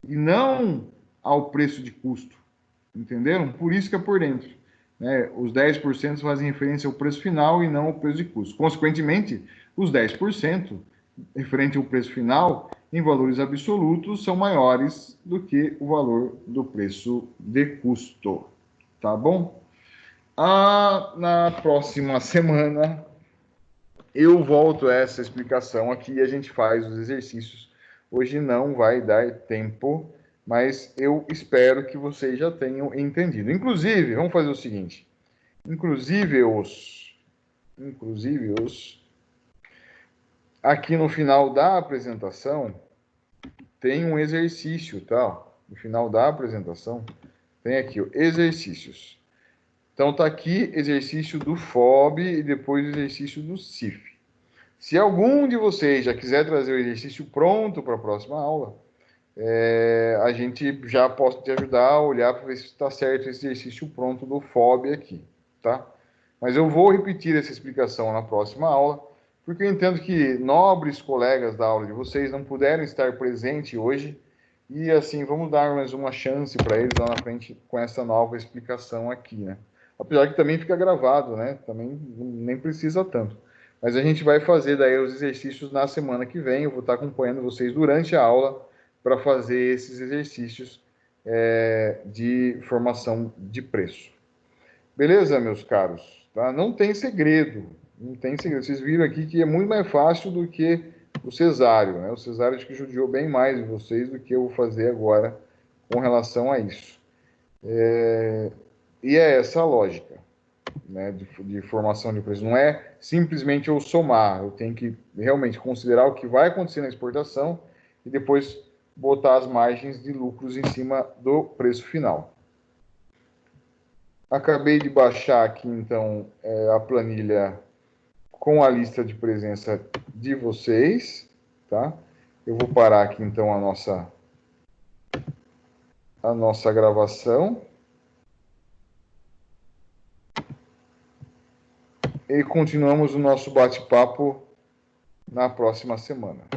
e não ao preço de custo. Entenderam? Por isso que é por dentro. Né? Os 10% fazem referência ao preço final e não ao preço de custo. Consequentemente, os 10% referente ao preço final, em valores absolutos, são maiores do que o valor do preço de custo. Tá bom? Na próxima semana, eu volto a essa explicação aqui e a gente faz os exercícios. Hoje não vai dar tempo, mas eu espero que vocês já tenham entendido. Inclusive, vamos fazer o seguinte. Aqui no final da apresentação, tem um exercício, tá? No final da apresentação, tem aqui, ó, exercícios. Então, tá aqui exercício do FOB e depois o exercício do CIF. Se algum de vocês já quiser trazer o exercício pronto para a próxima aula, a gente já pode te ajudar a olhar para ver se está certo esse exercício pronto do FOB aqui, tá? Mas eu vou repetir essa explicação na próxima aula, porque eu entendo que nobres colegas da aula de vocês não puderam estar presentes hoje, e assim, vamos dar mais uma chance para eles lá na frente com essa nova explicação aqui, né? Apesar que também fica gravado, né? Também nem precisa tanto. Mas a gente vai fazer daí os exercícios na semana que vem, eu vou estar acompanhando vocês durante a aula para fazer esses exercícios de formação de preço. Beleza, meus caros? Tá? Não tem segredo. Não tem segredo. Vocês viram aqui que é muito mais fácil do que o cesário. Né? O cesário acho que judiou bem mais de vocês do que eu vou fazer agora com relação a isso. E é essa a lógica, né, de formação de preço. Não é simplesmente eu somar. Eu tenho que realmente considerar o que vai acontecer na exportação e depois botar as margens de lucros em cima do preço final. Acabei de baixar aqui, então, a planilha com a lista de presença de vocês, tá? Eu vou parar aqui, então, a nossa gravação. E continuamos o nosso bate-papo na próxima semana.